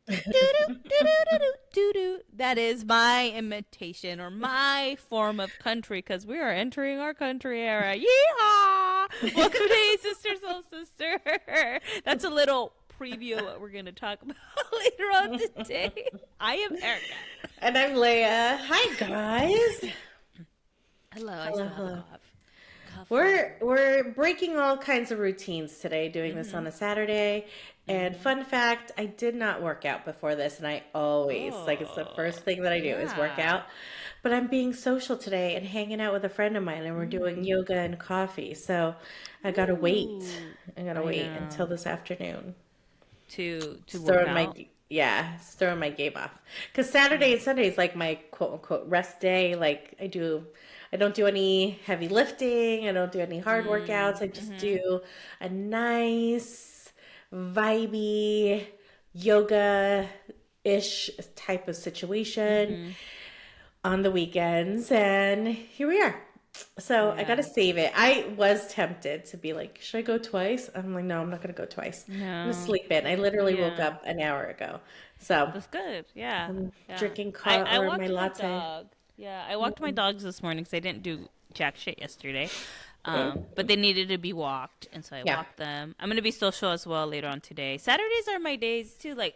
Do-do-do-do-do-do-do. That is my imitation or my form of country because we are entering our country era. Yeehaw! Welcome to Hey Sister Soul Sister. That's a little preview of what we're going to talk about later on today. I am Erica. And I'm Leia. Hi guys. Hello, I Hello, still have a hello. cough. Coughing. We're breaking all kinds of routines today, doing this Mm-hmm. on a Saturday. And Mm-hmm. fun fact, I did not work out before this, and I always it's the Oh, first thing that I do is work yeah. out. But I'm being social today and hanging out with a friend of mine, and we're doing Mm. yoga and coffee. So I gotta wait. Ooh, I gotta I wait until know. this afternoon. To It's work throwing out. it's throwing my game off. Because Saturday and Sunday is like my quote unquote rest day. Like I don't do any heavy lifting. I don't do any hard workouts. I just Mm-hmm. do a nice, vibey, yoga-ish type of situation Mm-hmm. on the weekends. And here we are. So I gotta Yeah. save it. I was tempted to be like, should I go twice? I'm like, no, I'm not gonna go twice. I'm gonna No. sleep in. I literally woke Yeah. up an hour ago. So That's good. Yeah. I'm Yeah. drinking I or my walked my latte. dog. Yeah, I walked my dogs this morning because I didn't do jack shit yesterday. But they needed to be walked, and so I Yeah. walked them. I'm gonna be social as well later on today. Saturdays are my days too. Like,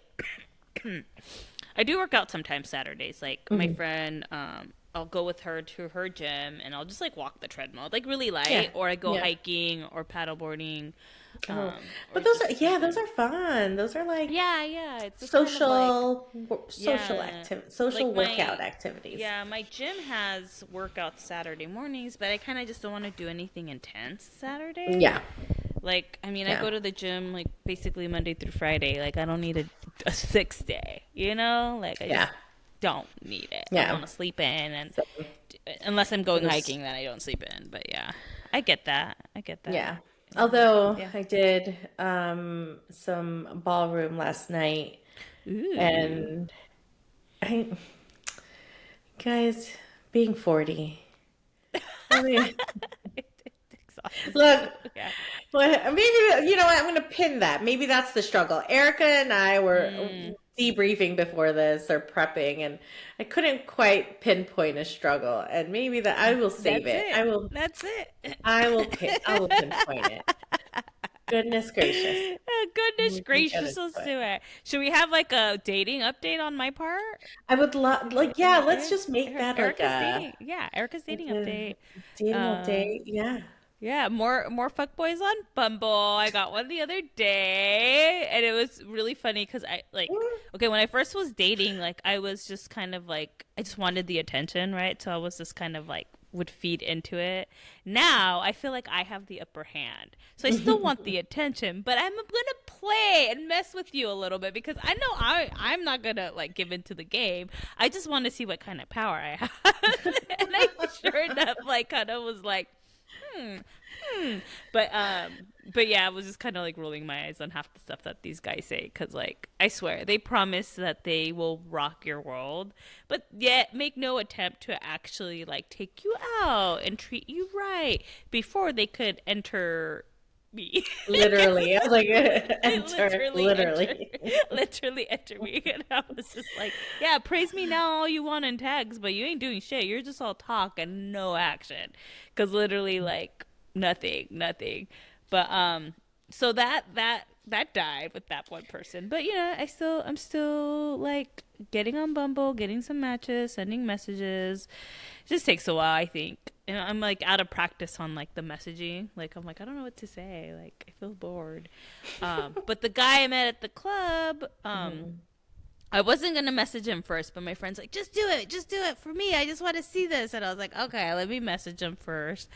I do work out sometimes Saturdays. Like my Mhm. friend, I'll go with her to her gym, and I'll just like walk the treadmill, like really Yeah. light, or I go Yeah. hiking or paddleboarding, Oh, or but those are just yeah, those something. are fun. Those are like Yeah, yeah. It's just kind of like yeah, social like workout my activities. yeah, my gym has workouts Saturday mornings, but I kind of just don't want to do anything intense Saturday. Yeah. Like, I mean, I Yeah. go to the gym like basically Monday through Friday. Like, I don't need a 6 day, you know? Like, I Yeah. just don't need it. I Yeah. want to sleep in, and So unless I'm going those hiking, then I don't sleep in. But yeah, I get that. I get that. yeah. Yeah. Although Yeah. I did some ballroom last night Ooh. and I guys being 40. I mean, It exhausts you. look, Yeah. well, maybe you know what? I'm going to pin that. Maybe that's the struggle. Erica and I were Mm. debriefing before this or prepping, and I couldn't quite pinpoint a struggle. And maybe that I will save That's it. it. That's it. I will pinpoint it. Goodness gracious. Oh, goodness We gotta gracious, do let's it. do it. Should we have like a dating update on my part? I would love, like, yeah, let's Eric, just make that Erica's dating. Yeah, Erica's like dating a update. dating Uh, update. Yeah. yeah, more fuckboys on Bumble. I got one the other day, and it was really funny because I like okay when I first was dating, like I was just kind of like I just wanted the attention, right? So I was just kind of like would feed into it. Now I feel like I have the upper hand, so I still want the attention, but I'm gonna play and mess with you a little bit because I know I'm not gonna like give into the game. I just want to see what kind of power I have, and I sure enough like kind of was like hmm, hmm. But yeah, I was just kind of like rolling my eyes on half the stuff that these guys say because like I swear they promise that they will rock your world, but yet make no attempt to actually like take you out and treat you right before they could enter me. Literally. I was like, enter, literally enter literally. literally enter me, and I was just like, yeah, praise me now all you want in tags, but you ain't doing shit. You're just all talk and no action because literally like nothing. But so that died with that one person, but you know I'm still like getting on Bumble, getting some matches, sending messages. It just takes a while, I think. And I'm like out of practice on like the messaging. Like I'm like I don't know what to say. Like I feel bored. But the guy I met at the club, Mhm. I wasn't gonna message him first, but my friend's like, just do it for me. I just want to see this, and I was like, okay, let me message him first.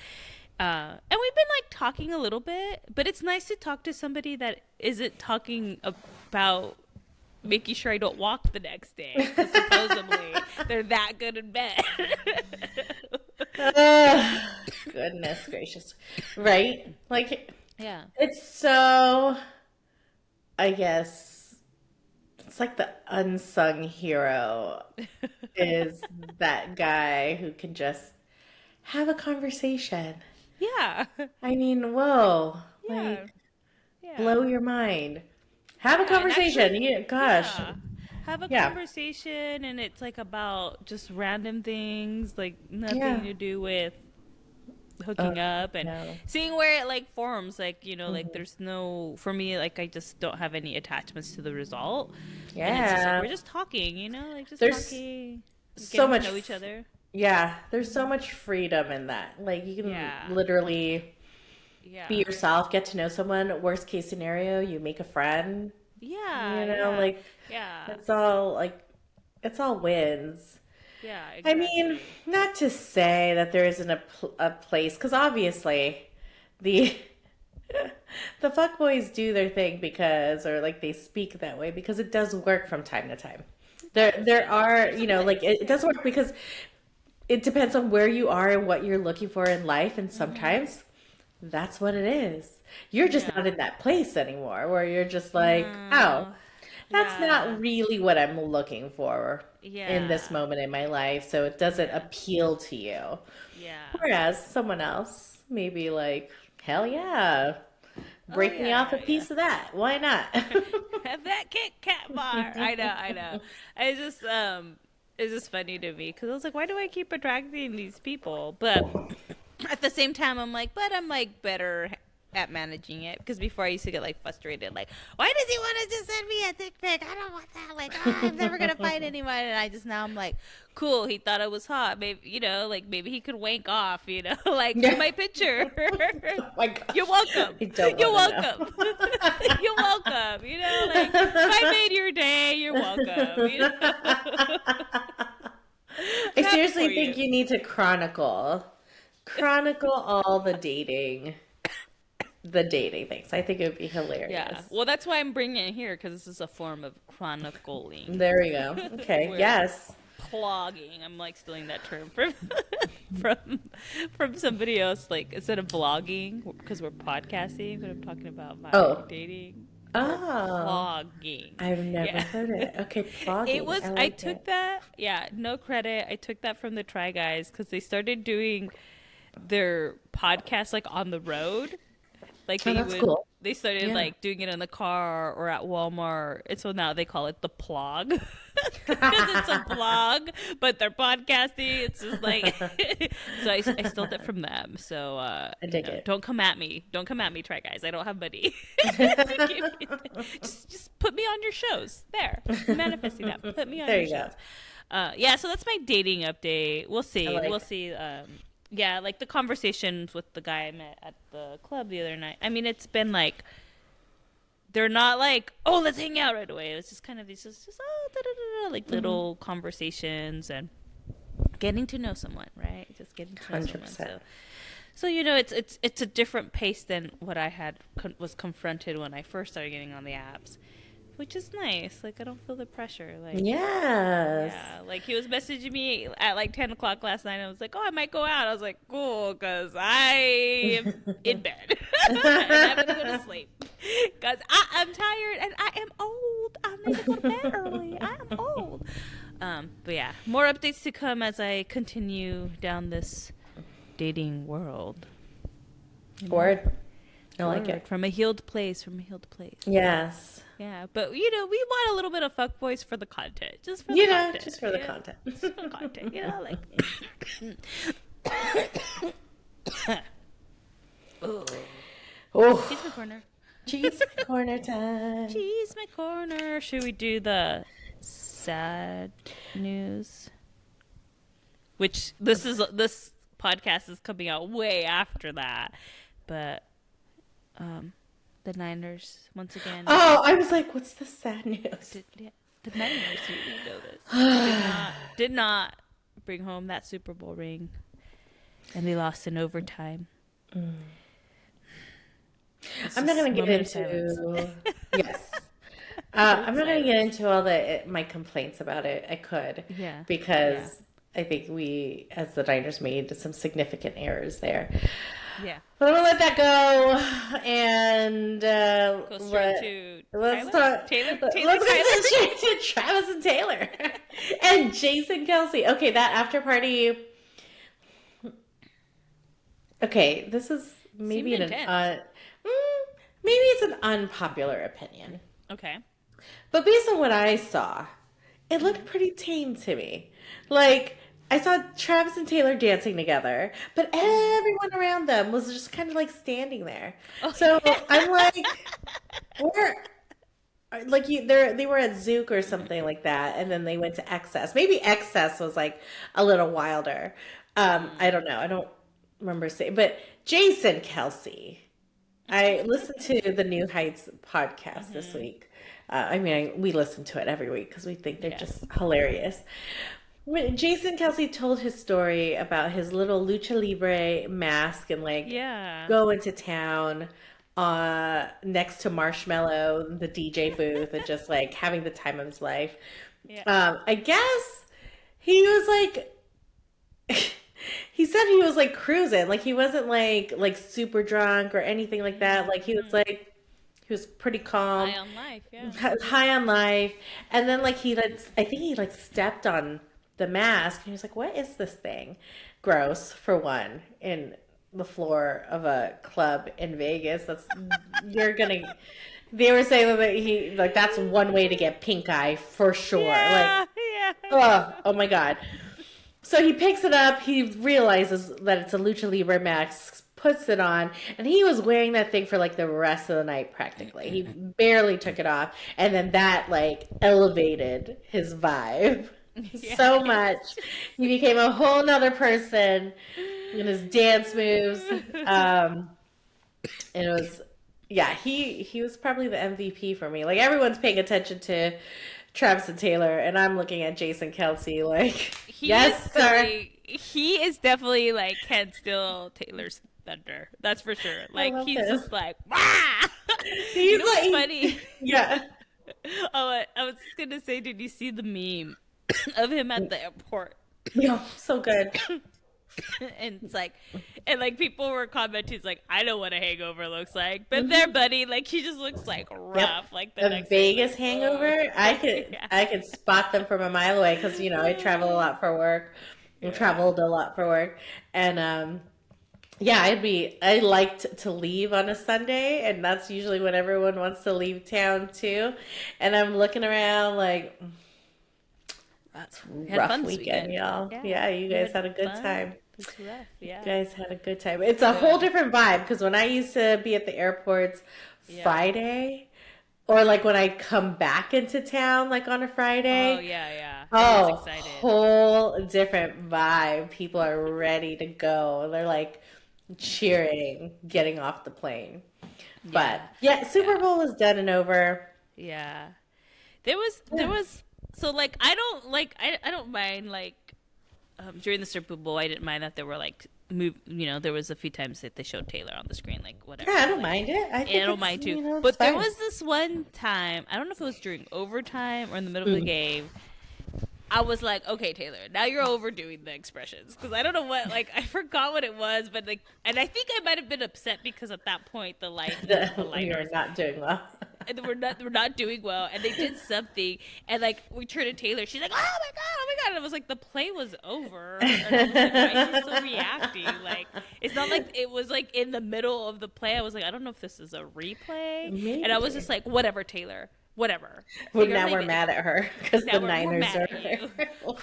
And we've been like talking a little bit, but it's nice to talk to somebody that isn't talking about making sure I don't walk the next day because supposedly they're that good in bed. Oh, goodness gracious. Right? Like, Yeah. it's so, I guess, it's like the unsung hero is that guy who can just have a conversation. Yeah. I mean, whoa, Yeah. like Yeah. blow your mind. Have a Yeah. And conversation. actually, Yeah, gosh. yeah. have a Yeah. conversation, and it's like about just random things, like Yeah. nothing to do with Oh, hooking up, and no. seeing where it like forms, like, like Hmm. there's no, for me, like I just don't have any attachments to the result, and it's just like Yeah. we're just talking, like just There's talking, so getting to much, know each other. yeah, there's so much freedom in that. Like, you can Yeah, literally be yeah, yourself, get to know someone. Worst case scenario, you make a friend. yeah, yeah, Like, yeah, it's all like, it's all wins. yeah, I mean, exactly. not to say that there isn't a place, because obviously the the fuckboys do their thing because, or like they speak that way because it does work from time to time. It does, There yeah, are, there's a like place, it yeah. does work because it depends on where you are and what you're looking for in life, and Mm-hmm. sometimes that's what it is. You're just Yeah. not in that place anymore where you're just like, oh, No. that's Yeah. not really what I'm looking for in this Yeah. moment in my life, so it doesn't Yeah. appeal to you. Yeah. Whereas someone else may be like, hell yeah, Oh break me off a yeah, yeah. piece of that. Why not? Have that Kit Kat bar. I know, I know. I just it's just funny to me because I was like, why do I keep attracting these people? But at the same time, I'm like, but I'm like better at managing it because before I used to get like frustrated, like, why does he want to just send me a dick pic? I don't want that. Like, I'm never gonna find anyone. And I just now I'm like, cool. He thought I was hot. Maybe like maybe he could wank off. Like view Yeah. my picture. Oh my You're gosh. welcome. I don't You're want to know. welcome. You're welcome. Like if I made your day, you're welcome. I I'm happy for seriously think you. you need to chronicle all the dating things. I think it would be Yeah. hilarious. Well, that's why I'm bringing it here because this is a form of chronicling. There we go. Okay. We're Yes. plogging. I'm like stealing that term from from from somebody else. Like instead of vlogging, because we're podcasting, but I'm talking about my Oh. dating. We're Oh. plogging. I've never Yeah. heard it. Okay, It vlogging. was, I I like took it. that, yeah, no credit. I took that from the Try Guys because they started doing their podcast like on the road. Like Oh, that's cool. they started Yeah. like doing it in the car or at Walmart. And so now they call it the plog because it's a blog, but they're podcasting. It's just like, so I stole that from them. So, I dig it. don't come at me. Don't come at me, Try Guys. I don't have money to give you just put me on your shows. There. I'm manifesting that. Put me on There your you go. shows. Yeah, so that's my dating update. We'll I see. like We'll it. see. Yeah, like the conversations with the guy I met at the club the other night. I mean, it's been like they're not like, oh, let's hang out right away. It's just kind of these just oh, da, da, da, da, like Mm-hmm. little conversations and getting to know someone, right? Just getting to know someone. 100%. So it's a different pace than what I had was confronted when I first started getting on the apps, which is nice. Like I don't feel the pressure. Like Yes. yeah, like he was messaging me at like 10 o'clock last night. And I was like, oh, I might go out. I was like, cool, because I am in bed and I'm gonna go to sleep because I'm tired and I am old. I need to go to bed early. I am old. But yeah, more updates to come as I continue down this dating world. Word. I like Word. it. From a healed place. From a healed place. Yes. Yeah, but we want a little bit of fuckboys for the content, just for the content, Just for the content. just for the content, like. Oh, Oh, cheese my corner. cheese corner time. Cheese my corner. Should we do the sad news? Which this podcast is coming out way after that, but the Niners once again. Oh, I was like, what's the sad news? Yeah, the Niners, you know this, did not bring home that Super Bowl ring, and they lost in overtime. I'm not going to get into. Yes. I'm not going to get into all my complaints about it. I could. Yeah. Because I think we, as the Niners, made some significant errors there. Yeah. But I'm going to let that go. And Go straight to let's Tyler? talk. Taylor? Let's Taylor get Tyler? straight to Travis and Taylor. And Jason Kelsey. Okay, that after party. Okay, this is maybe Seemed maybe intense. it's an unpopular opinion. Okay. But based on what I saw, it looked pretty tame to me. Like, I saw Travis and Taylor dancing together, but Mm-hmm. everyone around them was just kind of like standing there. Oh, So I'm like, where, like they were at Zook or something like that, and then they went to Excess. Maybe Excess was like a little wilder. I don't know. I don't remember saying, but Jason Kelsey. I listened to the New Heights podcast this mm-hmm. week. We listen to it every week because we think they're Yes. just hilarious. When Jason Kelsey told his story about his little lucha libre mask and like Yeah. going to town next to Marshmallow, the DJ booth, and just like having the time of his life. Yeah. I guess he was like he said he was like cruising, like he wasn't like super drunk or anything like that. Like Mm-hmm. he was pretty calm, High on life. Yeah. high on life. And then like I think he like stepped on the mask and he was like, "What is this thing?" Gross for one in the floor of a club in Vegas. That's you're gonna. They were saying that he like that's one way to get pink eye for sure. Like, Yeah. Yeah. oh my God. So he picks it up. He realizes that it's a lucha libre mask, puts it on, and he was wearing that thing for like the rest of the night practically. He barely took it off, and then that like elevated his vibe so much. Yes. He became a whole nother person in his dance moves. And it was yeah, he was probably the MVP for me. Like everyone's paying attention to Travis and Taylor, and I'm looking at Jason Kelsey like, yes, sir. He is definitely like can still Taylor's thunder. That's for sure. I Like love he's him. just like, wow. You He's know what's like, funny? yeah. Oh, I was gonna say, did you see the meme of him at the airport? Yeah, so good. And it's like, and like people were commenting, it's like, I know what a hangover looks like, but there, Hmm. buddy, like he just looks like Yep. rough. Like the A next day, like, Vegas oh, hangover, yeah, I could spot them from a mile away because I travel a lot for work. I yeah, traveled a lot for work, and yeah, I liked to leave on a Sunday, and that's usually when everyone wants to leave town too. And I'm looking around like, that's we had rough fun this weekend, weekend. y'all. Yeah, Yeah, you we guys had had a good fun. time. It's rough. You Yeah, guys had a good time. It's a whole good. different vibe because when I used to be at the airports Yeah. Friday, or like when I come back into town, like on a Oh Friday, yeah, yeah. Everyone's oh, excited. whole different vibe. People are ready to go. They're like cheering, getting off the plane. But Yeah, yeah, yeah, Super Bowl was done and over. yeah. There was so like I don't mind like during the Super Bowl I didn't mind that there were like there was a few times that they showed Taylor on the screen like Yeah, I whatever don't like mind it. I and I think don't it's, mind too. it's But there fine. was this one time, I don't know if it was during overtime or in the middle of the Mm. game, I was like, okay, Taylor, now you're overdoing the expressions because I don't know what, like, I forgot what it was, but like, and I think I might have been upset because at that point the We are liners not doing well. and we're not doing well, and they did something, and like we turned to Taylor, she's like, oh my god, and I was like, the play was over, and I was like, why is she still reacting? Like, it's not like it was like in the middle of the play. I was like, I don't know if this is a replay, and I was just Maybe. like, whatever, Taylor, whatever. Well, Take our now we're leave it. mad at her because the Now we're Niners mad are at you.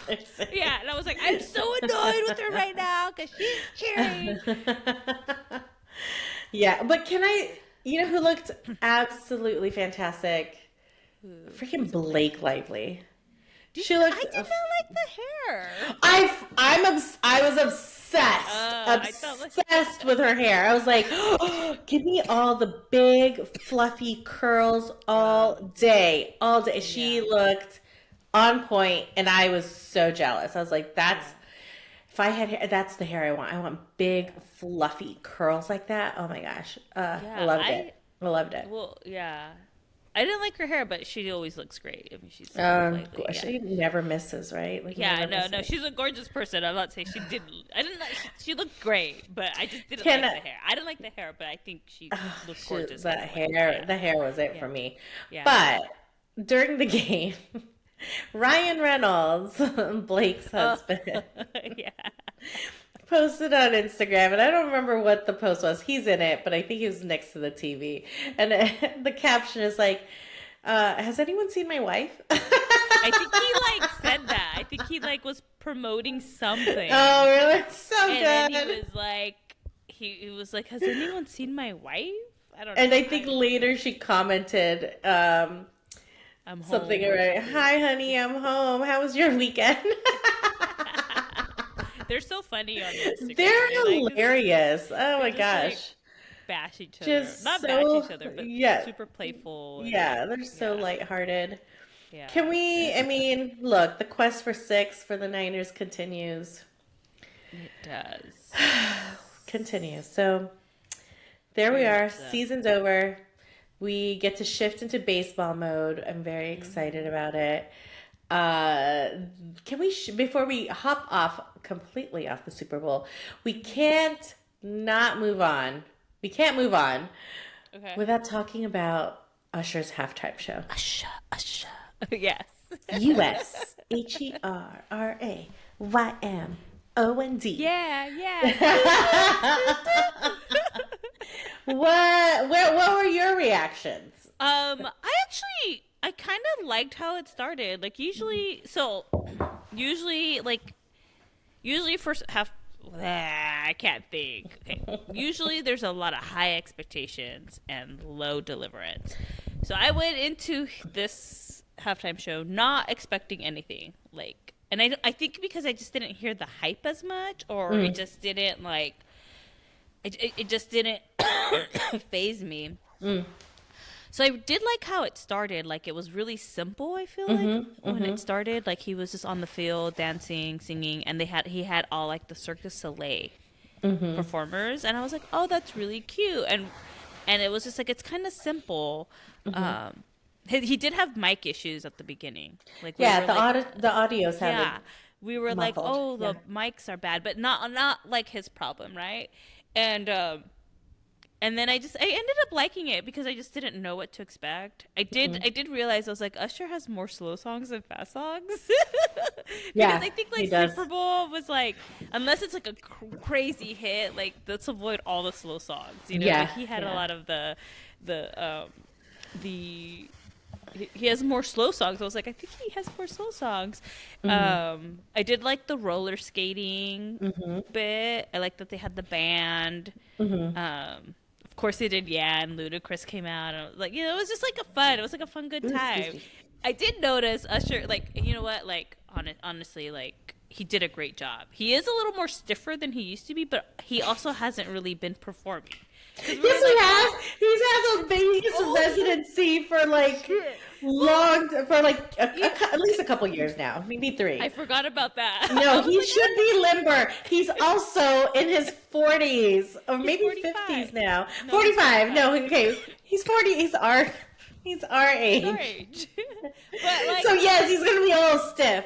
losing. Yeah, and I was like, I'm so annoyed with her right now because she's cheering. Yeah, but you know who looked absolutely fantastic? Freaking Who's it like? Blake Lively. Did She you? I looked. did not like the hair. I was I thought like obsessed with her hair. I was like, oh, give me all the big fluffy curls yeah, all day. She yeah, looked on point, and I was so jealous. I was like, that's yeah, if I had hair, that's the hair I want. I want big yeah, fluffy curls like that. Oh my gosh, I yeah. loved it. I loved it. Well, yeah. I didn't like her hair, but she always looks great. I mean, she's Blake Lively. Yeah. She never misses, right? Like Yeah, never no, no, misses. she's a gorgeous person. I'm not saying she didn't. I didn't like. She looked great, but I just didn't Can like the hair. I didn't like the hair, but I think she looked gorgeous as Blake. Yeah, the hair was it yeah, for me. yeah. But during the game, Ryan Reynolds, Blake's Oh, husband, yeah. posted on Instagram, and I don't remember what the post was. He's in it, but I think he was next to the TV. And the caption is like, has anyone seen my wife? I think he like said that. I think he like was promoting something. Oh, really? So And then he good. was like he was like, "Has anyone seen my wife?" I don't And know. I think later she commented I'm something home or around, something. "Hi, honey, I'm home. How was your weekend?" They're so funny on Instagram. They're They hilarious. Oh they my just like gosh. bash each other. Just Not bash so, each other, but yeah, super playful and yeah, they're so yeah. lighthearted. Can Yeah. we, I mean, look, the quest for six for the Niners continues. It does. Continues. So there we Very are. much so. Season's over. We get to shift into baseball mode. I'm very excited Hmm. about it. Uh, can we, before we hop off completely off the Super Bowl, we can't not move on. We can't move on Okay. without talking about Usher's halftime show. Usha, usha. Yes. US HERAYMOND. Yeah, yeah. What were your reactions? I kind of liked how it started. Like usually usually first half I can't think. Okay. Usually there's a lot of high expectations and low deliverance. So I went into this halftime show not expecting anything. Like and I think because I just didn't hear the hype as much or it Mm, just didn't like it just didn't phase me. mm, So I did like how it started. Like it was really simple. I feel like mm-hmm, when mm-hmm, it started, like he was just on the field dancing, singing, and he had all like the Cirque du Soleil mm-hmm, performers, and I was like, oh, that's really cute, and it was just like it's kind of simple. mm-hmm. Um, he did have mic issues at the beginning. Like we Yeah, were like, the audio sounded yeah, we were like, muffled. oh, Yeah. the mics are bad, but not like his problem, right? And and then I ended up liking it because I just didn't know what to expect. Mm-hmm. I did realize I was like Usher has more slow songs than fast songs because Yeah, I think he like does. Super Bowl was like unless it's like a crazy hit, like let's avoid all the slow songs. You know, like Yeah, he had a yeah. lot of the the he has more slow songs. I was like, I think he has more slow songs. Mm-hmm, I did like the roller skating mm-hmm, bit. I like that they had the band. mm-hmm. Of course they did. Yeah, and Ludacris came out. And I was like, it was just like a fun. It was like a fun, good Ooh, excuse time. me. I did notice Usher. Like, you know what? Like, honestly, like he did a great job. He is a little more stiffer than he used to be, but he also hasn't really been performing. Because we Yes, were he like, has. oh, He's had a biggest oh residency for like shit. Well, long, for like yeah, at least a couple years now, maybe I three. forgot about that. I No, was he like, should be limber. He's also in his 40s or he's maybe 45. 50s now. No, he's 45. 45. No, okay. He's 40. He's our He's our age. age. But like, So yes, he's gonna be a little stiff.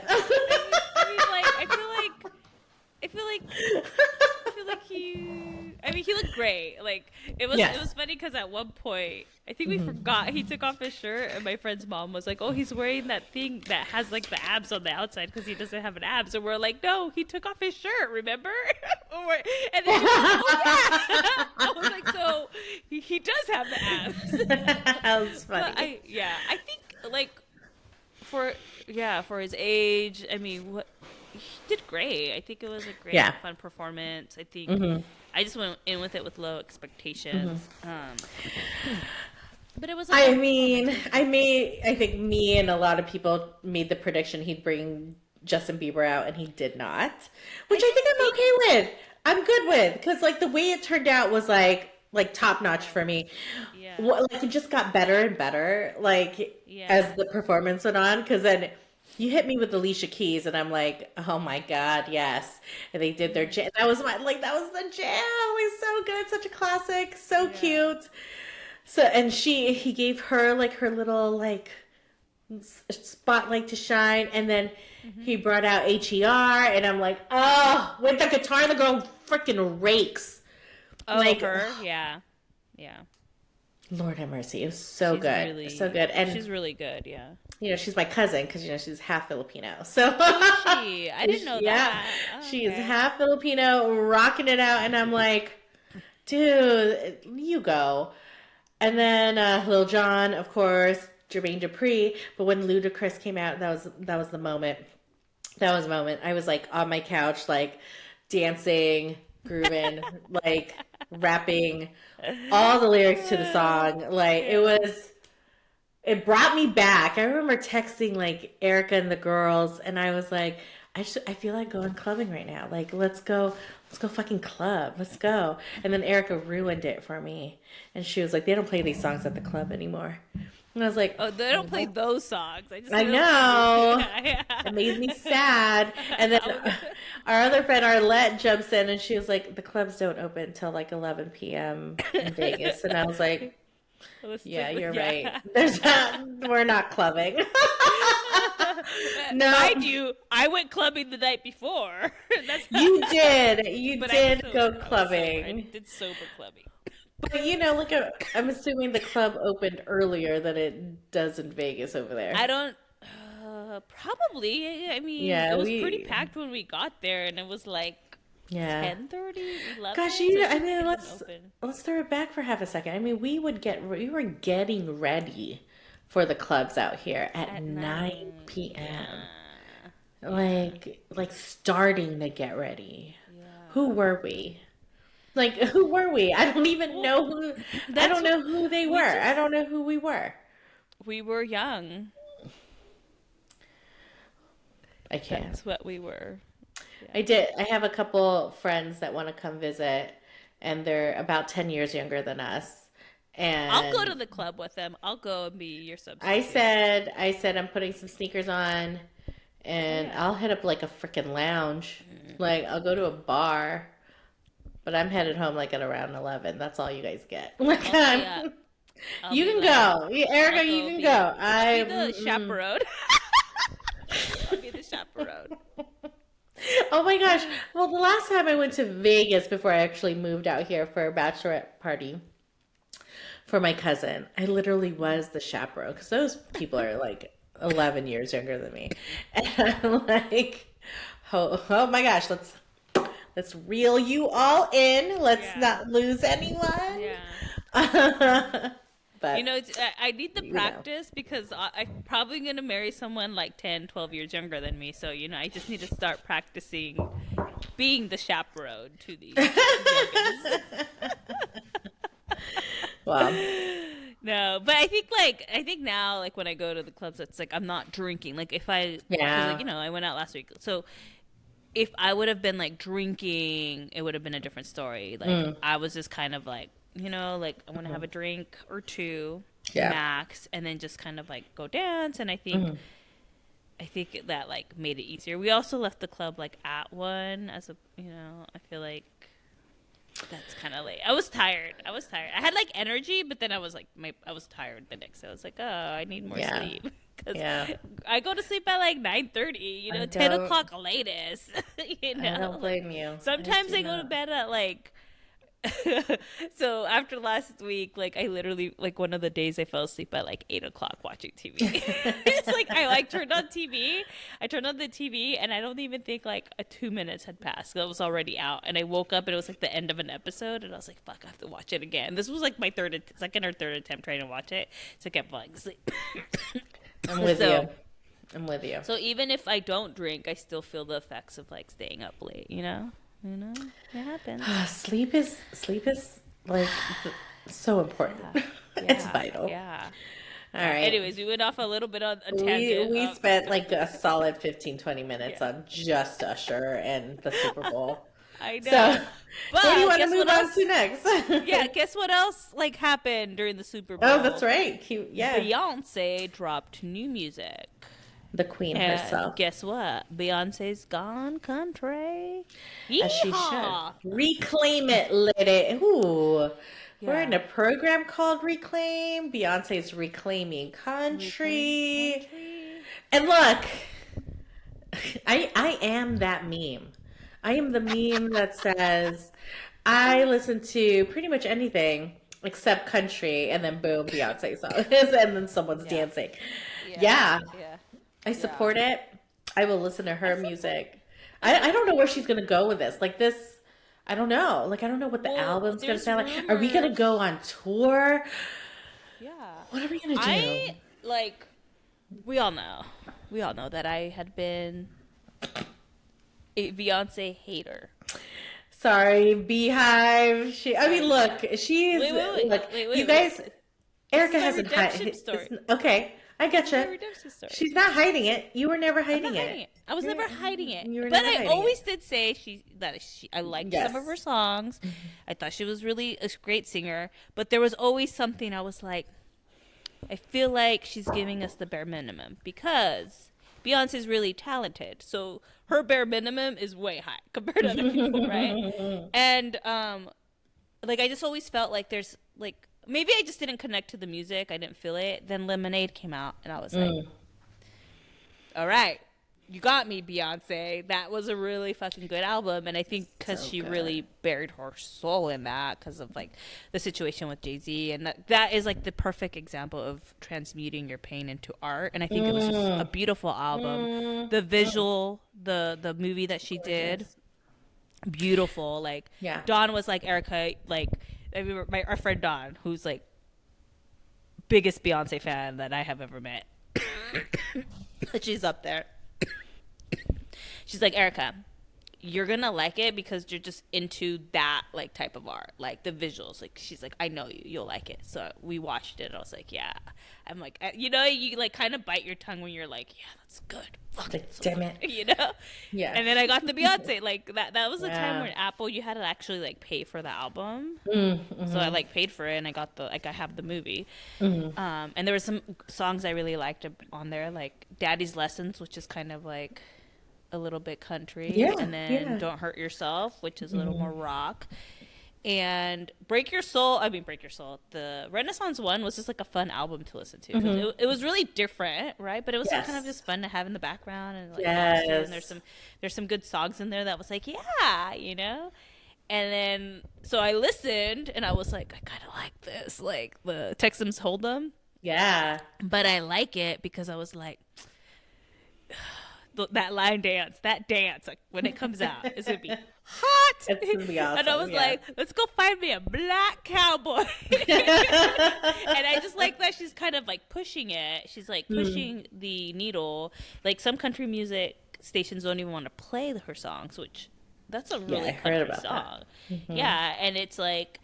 like, I feel like I feel like he looked great. Like it Yes. was funny because at one point I think we Mhm. forgot he took off his shirt and my friend's mom was like, "Oh, he's wearing that thing that has like the abs on the outside because he doesn't have an abs." And we're like, "No, he took off his shirt. Remember?" And then she was like, "Oh yeah." I was like, "So he does have the abs." That's But funny. I think like for for his age, I mean, what he did great. I think it was a great, Yeah. fun performance. I think Hmm. I just went in with it with low expectations. But it was a I fun mean, performance. I think me and a lot of people made the prediction he'd bring Justin Bieber out, and he did not, which I I think just I'm think, okay with. I'm good with because like the way it turned out was like top notch for me. yeah, What, like it just got better and better like yeah, as the performance went on. Because then you hit me with Alicia Keys, and I'm like, oh my god, yes! And they did their hmm, jam. That was that was the jam. It was so good, such a classic, so yeah. cute. So and he gave her like her little like spotlight to shine, and then Hmm. he brought out HER, and I'm like, oh, with the guitar, the girl freaking rakes. Oh, Like, her, yeah, yeah. Lord have mercy, it was so good, so good. And She's really good. Yeah. she's my cousin because she's half Filipino, so Oh, is she? I didn't know yeah, that. Oh, she is okay. half Filipino, rocking it out, and I'm like, dude, you go. And then Lil Jon, of course. Jermaine Dupri. But when Ludacris came out, that was the moment. That was the moment. I was like on my couch, like dancing, grooving, like rapping all the lyrics to the song. Like Yeah. it brought me back. I remember texting like Erica and the girls, and I was like, I feel like going clubbing right now. Like, let's go fucking club. Let's go. And then Erica ruined it for me, and she was like, they don't play these songs at the club anymore. And I was like, Oh, they don't play those songs. I They don't play know. yeah, It made me sad. And then I was, our other friend Arlette jumps in, and she was like, the clubs don't open until like 11 p.m. in Vegas. And I was like, yeah, you're right. yeah. We're not clubbing. No, Mind you, I went clubbing the night before. That's not, you did. You but did I go was sober. I clubbing. did sober clubbing. But look at, I'm assuming the club opened earlier than it does in Vegas over there. I don't. Probably. I mean, Yeah, it was pretty packed when we got there, and it was like yeah. 10:30, 11. Gosh, So it I shouldn't mean, even let's open. let's throw it back for half a second. I mean, we were getting ready for the clubs out here at At 9 9. p.m. Yeah. Like starting to get ready. Who Yeah. were we? Like, who were we? I don't even Well, know who. I that's don't what know who they were. we I just. don't know who we were. We were young. I can't. That's what we were. I Yeah. did. I have a couple friends that want to come visit, and they're about 10 years younger than us. I'll go to And the club with them. I'll go and be your I substitute. said, I said I'm putting some sneakers on, and Yeah. I'll hit up like a freaking lounge. Like I'll go to a bar, but I'm headed home like at around 11. That's all you guys get. Like I'll stay up. I'll you be can like, go, Erica. I'll You go can be. go. I'll be I. the Mm-mm. chaperone. I'll be the chaperone. Oh my gosh. Well, the last time I went to Vegas before I actually moved out here for a bachelorette party for my cousin, I literally was the chaperone because those people are like 11 years younger than me. And I'm like, oh my gosh, let's reel you all in. Let's Yeah. not lose anyone. Yeah. But, I need the you know. practice because I'm probably going to marry someone like 10, 12 years younger than me. So, I just need to start practicing being the chaperone to these youngins. Well, No, but I think now like when I go to the clubs, it's like I'm not drinking. Like if because yeah. like I went out last week, so if I would have been like drinking, it would have been a different story. Like Mm, I was just kind of like like I want to have a drink or two yeah. max, and then just kind of like go dance. And Mm. I think that like made it easier. We also left the club like at 1 as a I feel like that's kind of late. I was tired. I had like energy, but then I was like, I was tired the next day. I was like, oh, I need more Yeah. sleep because Yeah. I go to sleep at like 9:30. I 10 don't o'clock latest. I don't Like blame you. I sometimes do I go to not. bed at like. So after last week, like I literally like one of the days I fell asleep at like 8 o'clock watching TV. It's like I like turned on TV. I turned on the TV and I don't even think like 2 minutes had passed. So it was already out, and I woke up and it was like the end of an episode, and I was like, "Fuck, I have to watch it again." This was like my second or third attempt trying to watch it, so I kept falling asleep. I'm with so you. I'm with you. so even if I don't drink, I still feel the effects of like staying up late. It happens. Sleep is like so important. Yeah, It's yeah, vital. yeah. All Yeah. right. Anyways, we went off a little bit on a We tangent. we spent like a solid 15, 20 minutes Yeah, on just Usher and the Super Bowl. I So, know. what do you But want to guess move what on else? to next? Yeah, guess what else like happened during the Super Oh, that's Bowl? right. Cute. Yeah. Beyonce dropped new music. The queen And herself, guess what? Beyonce's gone country. as she should. Yeehaw! Reclaim it, lady. Ooh. We're in Yeah. a program called Reclaim. Beyonce's reclaiming Reclaim country. country. And look, I am that meme. I am the meme that says I listen to pretty much anything except country, and then boom, Beyonce song, and then someone's Yeah. dancing. Yeah. Yeah, Yeah. I Yeah. support it. I will listen to I her support music. I I don't support know it. where she's gonna go with this. Like this, I don't know. Like I don't know what the Well, album's gonna there's sound like. Are we gonna go rumors. on tour? Yeah. What are we gonna do? I like we all know, we all know that I had been a Beyonce hater. Sorry, Beehive. I mean, Sorry, look, Beehive. she's Wait, wait, wait, look. wait, You wait, guys, wait. This is Erica my hasn't redemption hide. It's story. okay. I This is my getcha. redemption story. She's not hiding it. You were never I'm not hiding hiding it. it. I was You're, never hiding it. you were But never I hiding always it. did say I liked some of her Yes. songs. I thought she was really a great singer, but there was always something I was like, I feel like she's giving us the bare minimum because Beyonce's really talented. So her bare minimum is way high compared to other people, right? And like I just always felt like there's like maybe I just didn't connect to the music. I didn't feel it. Then Lemonade came out and I was like, all right, you got me, Beyonce. That was a really fucking good album, and I think because So she good. really buried her soul in that because of like the situation with Jay-Z, and that is like the perfect example of transmuting your pain into art. And I think it was just a Mm, beautiful album. mm, The mm. visual, the movie that she did, Gorgeous. beautiful. Like Yeah. Dawn was like Erica, like I remember our friend Dawn, who's like biggest Beyonce fan that I have ever met. She's up there. She's like, Erica, you're gonna like it because you're just into that like type of art, like the visuals. Like she's like, I know you'll like it. So we watched it. And I was like, yeah. I'm like, you know, you like kind of bite your tongue when you're like, yeah, that's good. Fuck, Like, it's so damn it. good, you know. Yeah. And then I got the Beyonce. Like that was the time Yeah. when Apple you had to actually like pay for the album. So I Mm-hmm. like paid for it and I got the like I have the movie. Mm-hmm. And there were some songs I really liked on there, like Daddy's Lessons, which is kind of like a little bit country, Yeah. and then Yeah. Don't Hurt Yourself, which is a little Mm-hmm. more rock. And Break Your Soul, the Renaissance one was just like a fun album to listen to because Mm-hmm. it was really different, right? But it was kind of Yes. just fun to have in the background and like dance to. And Yes. there's some good songs in there that was like, yeah, you know. And then so I listened and I was like, I kind of like this, like the Texans Hold'em, Yeah. but I like it because I was like, that line dance, that dance, like when it comes out, is gonna be hot. It's gonna be And I awesome. was Yeah. like, let's go find me a black cowboy. And I just like that she's kind of like pushing it. She's like Mm. pushing the needle. Like some country music stations don't even want to play her songs, which that's a Yeah, I really heard country about that. song. Mm-hmm. Yeah, and it's like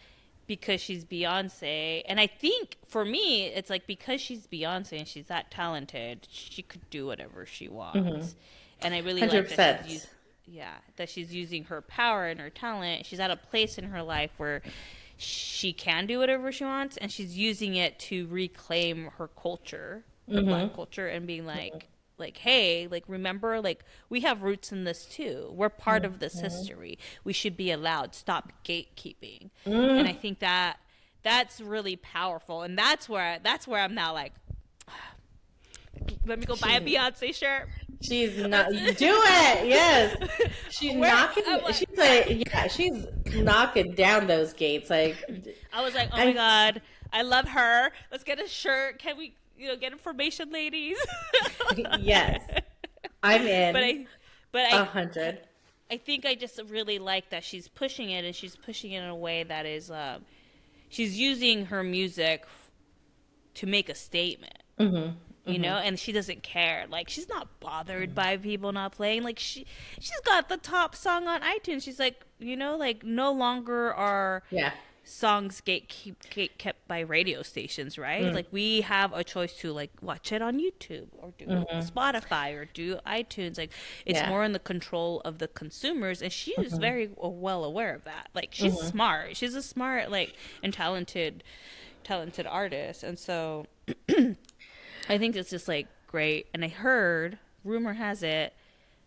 because she's Beyonce, and I think for me, it's like because she's Beyonce and she's that talented, she could do whatever she Mm-hmm. wants. And I really like that 100%. yeah, that she's using her power and her talent. She's at a place in her life where she can do whatever she wants, and she's using it to reclaim her culture, her Mm-hmm. black culture, and being like hey, like remember, like we have roots in this too, we're part of this Mm-hmm. history, we should be allowed, stop gatekeeping. And I Mm. think that that's really powerful, and that's where I'm now like, let me go buy a She's Beyonce shirt. she's not do it. Yes. She's Where knocking I'm like, she's like yeah, she's knocking down those gates. Like I was like, oh my I god, I love her. Let's get a shirt. Can we, get information, ladies? yes. I'm but in I, but a I, hundred. I think I just really like that she's pushing it, and she's pushing it in a way that is, she's using her music to make a statement. Mm-hmm. Mm-hmm. And she doesn't care. Like she's not bothered by people not playing. Like she's got the top song on iTunes. She's like, like no longer are Yeah. songs gate kept by radio stations, right? Mm. Like we have a choice to like watch it on YouTube or do Mm-hmm. Spotify or do iTunes. Like it's Yeah. more in the control of the consumers, and she is Mm-hmm. very well aware of that. Like she's Mm-hmm. smart. She's a smart like and talented artist, and so I think it's just like great. And I heard, rumor has it,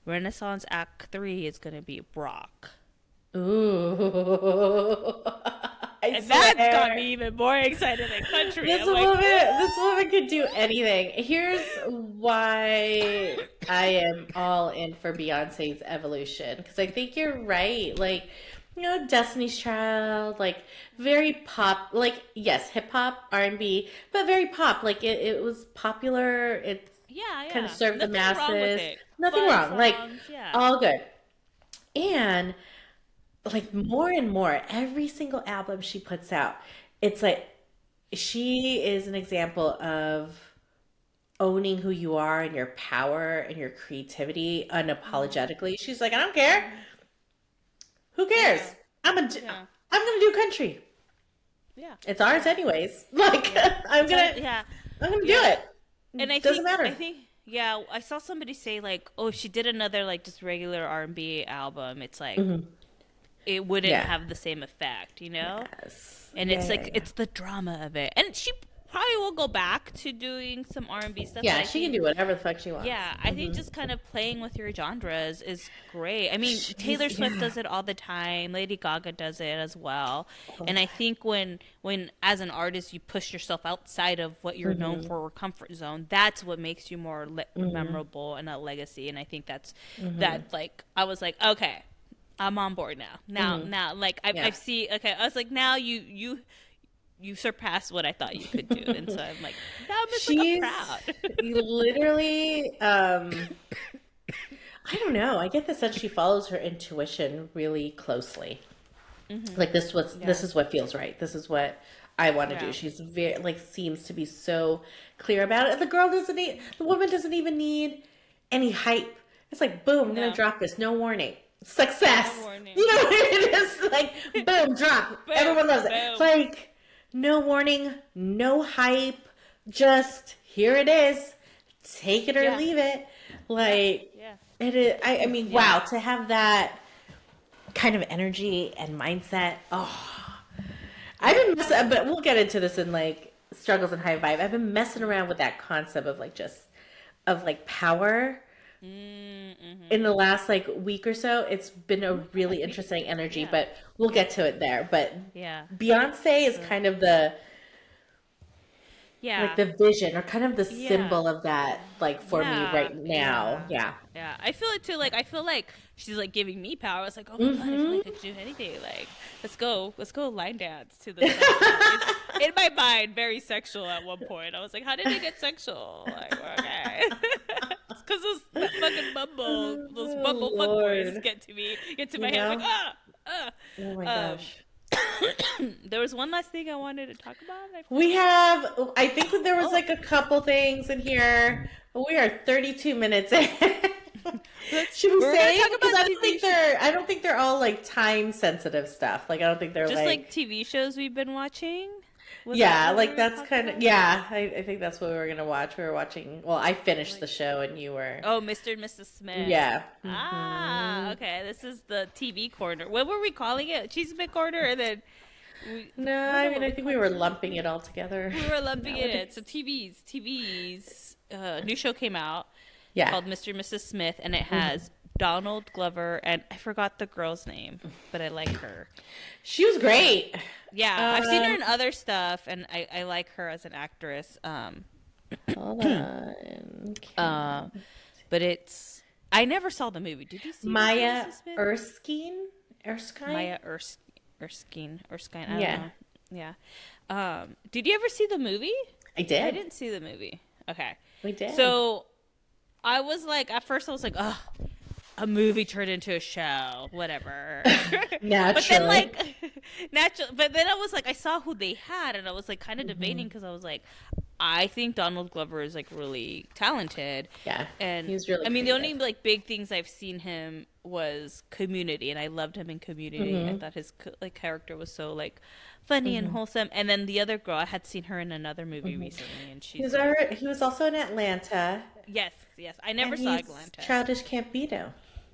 Renaissance Act 3 is gonna be rock. Ooh. I And that's got swear. me even more excited than country. This I'm like, woman, this woman could do anything. Here's why I am all in for Beyonce's evolution, because I think you're right. Like, Destiny's Child, like very pop, like yes, hip hop, R&B, but very pop. Like it was popular. It yeah, kind of yeah. served the Nothing wrong with masses. it. Nothing Fun wrong. Like songs, yeah. all good. And like more and more, every single album she puts out, it's like she is an example of owning who you are and your power and your creativity Mm-hmm. unapologetically. She's like, I don't care. Mm-hmm. Who cares? Yeah. I'm a, Yeah. I'm gonna do country. Yeah. It's ours Yeah. anyways. Like Yeah. I'm It's our, gonna yeah. I'm gonna do Yeah. it. And Doesn't matter. I think yeah, I saw somebody say like, "Oh, if she did another like just regular R&B album, it's like Hmm. it wouldn't Yeah. have the same effect, you know?" Yes. And Yeah, it's yeah, like yeah. it's the drama of it. And she probably will go back to doing some R&B stuff, but Yeah, I she can think do whatever the fuck she wants. yeah, I think just kind of playing with your genres is great. I mean, She's Taylor Swift yeah. does it all the time. Lady Gaga does it as well. All the And I time. think when as an artist you push yourself outside of what you're known Hmm. for or comfort zone, that's what makes you more Hmm. memorable and a legacy. And I think that's Hmm. that like I was like, okay, I'm on board now. Hmm. Like Yeah. I've see okay, I was like now you surpassed what I thought you could do. And so I'm like, now it's like I'm She's proud. literally, I don't know. I get the sense she follows her intuition really closely. Hmm. Like this Yeah. is what feels right. This is what I want to do. Yeah. She's very like seems to be so clear about it. The woman doesn't even need any hype. It's like boom, I'm gonna No. drop this, no warning. No Success. warning. You know what it is? Like boom, drop. Boom. Everyone loves it. Boom. Like no warning, no hype. Just here it is. Take it or Yeah. leave it. Yeah. Like Yeah. it is. I mean, Yeah. wow, to have that kind of energy and mindset. Oh, I've Yeah. been messing, but we'll get into this in like struggles and high vibe. I've been messing around with that concept of like just of like power Mm-hmm. in the last like week or so. It's been a Yeah. really interesting energy, Yeah. but we'll get to it there. But Yeah. Beyonce is So. kind of the like Yeah. the vision or kind of the Yeah. symbol of that like for me Yeah. right now. Yeah. Yeah. Yeah. I feel it too. Like I feel like she's like giving me power. It's like, oh my god, I feel Mm-hmm. like I could do anything. Like, let's go line dance to the song. It's in my mind very sexual at one point. I was like, how did it get sexual? Like, okay. Because those that fucking those Oh bumble fuck boys Lord. get to You my head. I'm like, know? ah. Oh my Um, gosh. there was one last thing I wanted to talk about. I We forgot. have, I think that there was Oh, like a couple things in here. We are 32 minutes in. Should we we're gonna say? talk Because about TV I don't think they're all like time sensitive stuff. Like I don't think they're just like like, TV shows we've been watching. Was that yeah, what we like were that's talking kind of, about? yeah, I think that's what we were gonna watch. We were watching, well, I finished the Like, show and you were, oh, Mr. and Mrs. Smith. yeah. Ah, Hmm. okay. This is the TV corner. What were we calling it? Cheeseman corner, and then No, I don't I know mean, what I we think we called were TV lumping corner. it all together We were lumping it in. So nowadays. TV's. New show came out Yeah. called Mr. and Mrs. Smith, and it Hmm. has Donald Glover, and I forgot the girl's name, but I like her. She was great. Yeah, I've seen her Um, in other stuff, and I like her as an actress. Hold on. Uh, but it's I never saw the movie. Did you see Mr. and Maya Mrs. Smith? Erskine? Erskine? Maya Erskine. I don't Yeah, know. Yeah. Did you ever see the movie? I I did. didn't see the movie. Okay. We did. So I was like, at first I was like, oh, a movie turned into a show, whatever. But then Naturally. like, natural. But then I was like, I saw who they had, and I was like, kind of Hmm. debating because I was like, I think Donald Glover is like really talented, Yeah, he and was really I mean the creative. only like big things I've seen him was Community, and I loved him in Community. I Hmm. thought his like character was so like funny and Hmm. wholesome. And then the other girl, I had seen her in another movie Hmm. recently, and He she's was like, he was also in Atlanta, yes, yes. I and never saw he's Atlanta. Childish Gambino.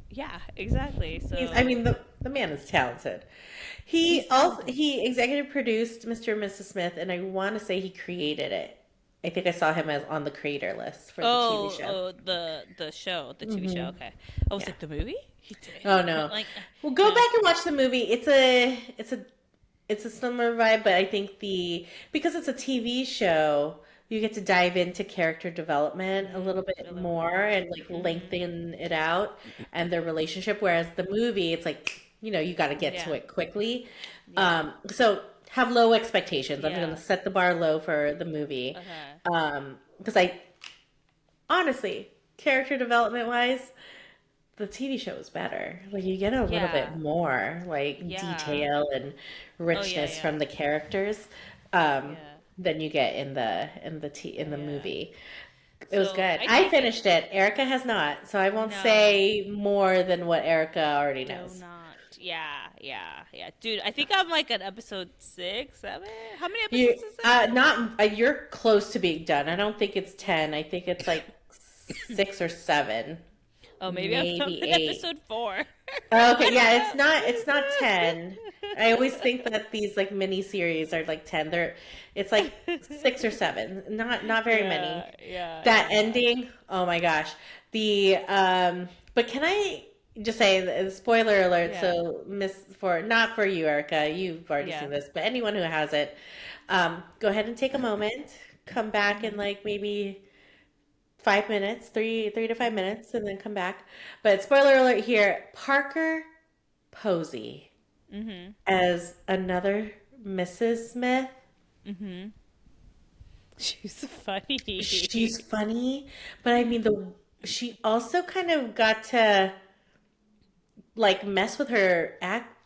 Yeah, exactly. I So mean, the man is talented. he's talented. He executive produced Mr. and Mrs. Smith, and I want to say he created it. I think I saw him as on the creator list for the TV show. The show, the TV show. Hmm. Okay, I was Yeah. like the movie. He did Oh no. like Well, go no. back and watch the movie. It's a similar vibe, but I think the because it's a TV show, you get to dive into character development a little A bit little more more. and like Hmm. lengthen it out and their relationship. Whereas the movie, it's like, you got to get to Yeah, it quickly. yeah, So have low expectations. I'm gonna yeah. set the bar low for the movie. Okay. Because I honestly, character development wise, the TV show is better. Like you get a little bit Yeah, more like yeah. detail and Oh yeah, richness yeah, from the characters um, yeah, than you get in the yeah. movie. It was So good. I I dig it. finished it. Erica has not, so I won't No, say more than what Erica already do knows. not. Yeah, yeah, yeah, dude. I think I'm like at episode 6, 7. How many You episodes is there? not you're close to being done. I don't think it's 10. I think it's like 6 or 7, Oh, maybe I'm maybe in 8. episode 4. Okay, I yeah, it's not don't 10. I always think that these like mini series are like 10. It's like know. 6 or 7. Not very many. Yeah, yeah, That yeah, ending, oh my gosh. The but can I just say spoiler alert, yeah, so miss for not for you, Erica, you've already yeah. seen this, but anyone who hasn't, go ahead and take a moment, come back in Mhm, like maybe 5 minutes, three to 5 minutes, and then come back. But spoiler alert here, Parker Posey mhm, as another Mrs. Smith. mhm. She's funny. She's funny, but I mean the she also kind of got to like mess with her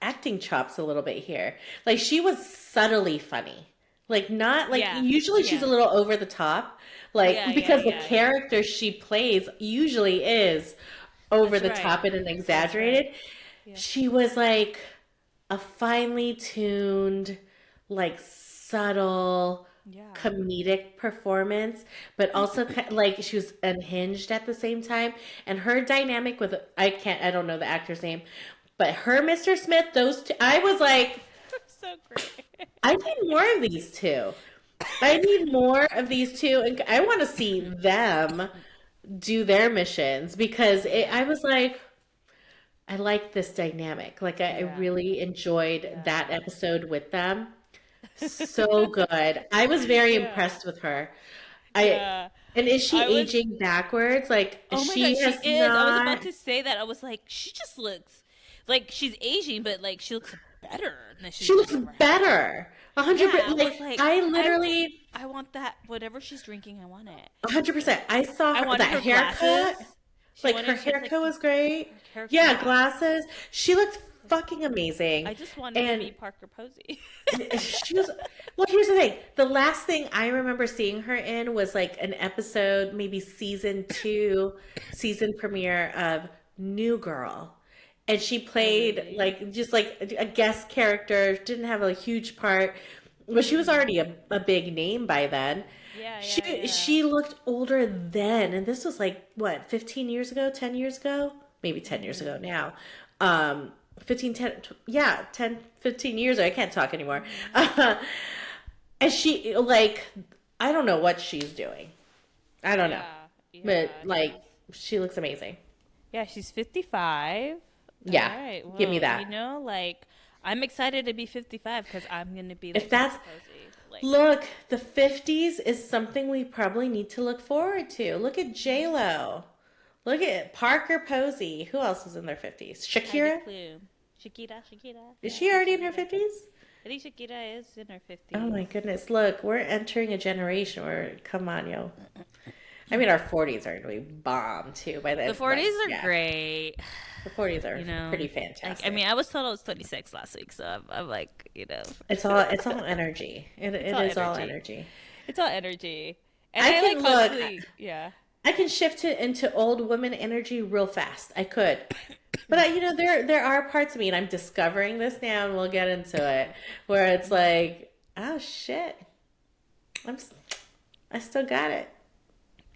acting chops a little bit here. Like she was subtly funny. Like not like Yeah, usually she's a yeah, little over the top, yeah, like yeah, because the yeah, yeah. character she plays usually is over That's the right. top and That's right. exaggerated. Yeah, She was like a finely tuned, like subtle yeah. comedic performance, but also like she was unhinged at the same time. And her dynamic with I don't know the actor's name, but her Mr. Smith, those two, I was like, So great. I need more of these two. I need more of these two, and I want to see them do their missions because Yeah, I was like, I like this dynamic. Like I yeah, really enjoyed that yeah. episode with them. So good. I was very Yeah, impressed with her. I yeah. and is she I was. aging backwards? Like Oh my god, she she has is. I was not. about to say that. I was like, she just looks like she's aging, but like she looks better than She she looks like ever has. better. 100%. Yeah, I was Like like, I I literally I want that. Whatever she's drinking, I want it. 100%. I saw I her wanted that her haircut. glasses. She Like her wanted. She has like haircut was great. her hair. Yeah, Yeah. glasses. She looked fucking I amazing. just wanted to And be Parker Posey. she was, well, here's the thing. The last thing I remember seeing her in was like an episode, maybe season 2, season premiere of New Girl. And she Oh played really? like just like a guest character, didn't have a huge part, but she was Mhm. already a big name by then. Yeah, yeah, yeah. She looked older then, and this was like what, 15 years ago, 10 years ago, maybe 10 years ago Mhm. now. 15, 10, yeah, 10, 15 years ago. I can't talk anymore. Mhm. And she like I don't know what she's doing. I don't know. Yeah, But yeah. like she looks amazing. Yeah, she's 55. All Yeah. right. Give me Well, that. like I'm excited to be 55 because I'm gonna be If like that's Parker Posey. Like, look, the 50s is something we probably need to look forward to. Look at J mhm. Lo. Look at Parker Posey. Who else is in their 50s? Heidi Shakira? Klum, Shakira. Is Yeah, she I think already in her Shakira. 50s? I think Shakira is in her Oh 50s. my goodness. Look, we're entering a generation where, come on, yo. I mean, our 40s are going to be bomb too by The then. 40s Like, are yeah, great. the 40s are You know, pretty like I mean, fantastic. I was told I was 26 last week, so I'm like, It's all energy. it's It all is all energy. energy. It's all energy, and I I like can look. constantly, yeah. I can shift it into old woman energy real fast. I could. But there are parts of me, and I'm discovering this now, and we'll get into it, where it's Mhm. like, oh shit, I'm, s- I still got it.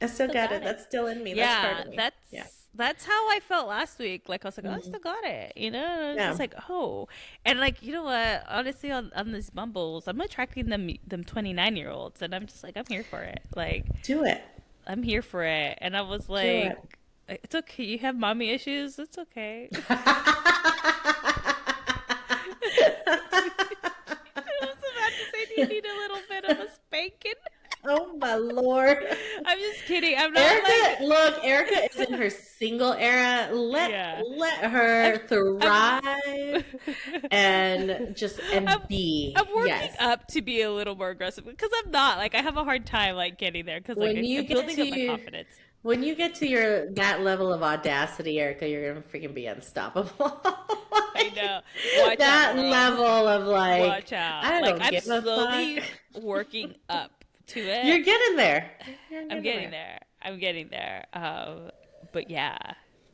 I still Still got got it. it. That's still in me. That's part Yeah, of me. Yeah. that's how I felt last week. Like I was like, oh, I Mhm. still got it. And it's Yeah. just like, oh, and like you know what? Honestly, on these bumbles, I'm attracting them 29-year-olds, and I'm just like, I'm here for it. Like Do it. I'm here for it. And I was Do like, it. it's okay. You have mommy issues. It's okay. I was about to say, do you need a little bit of a spanking? Oh my Lord. I'm just kidding. I'm not Erica, like, look, Erica is in her single era. yeah. Let I'm, her I'm, thrive and just I'm, and be. I'm working Yes. up to be a little more aggressive because I'm not. Like, I have a hard time, like, getting there because, like, When you I'm get building up my to confidence. when you get to your that level of audacity, Erica, you're gonna freaking be unstoppable. I Like, know. Watch out, that girl. level of like, Watch out. I Like, don't I'm give a fuck. slowly working up to You're it. getting there. You're I'm getting getting there. there. I'm getting there. But yeah,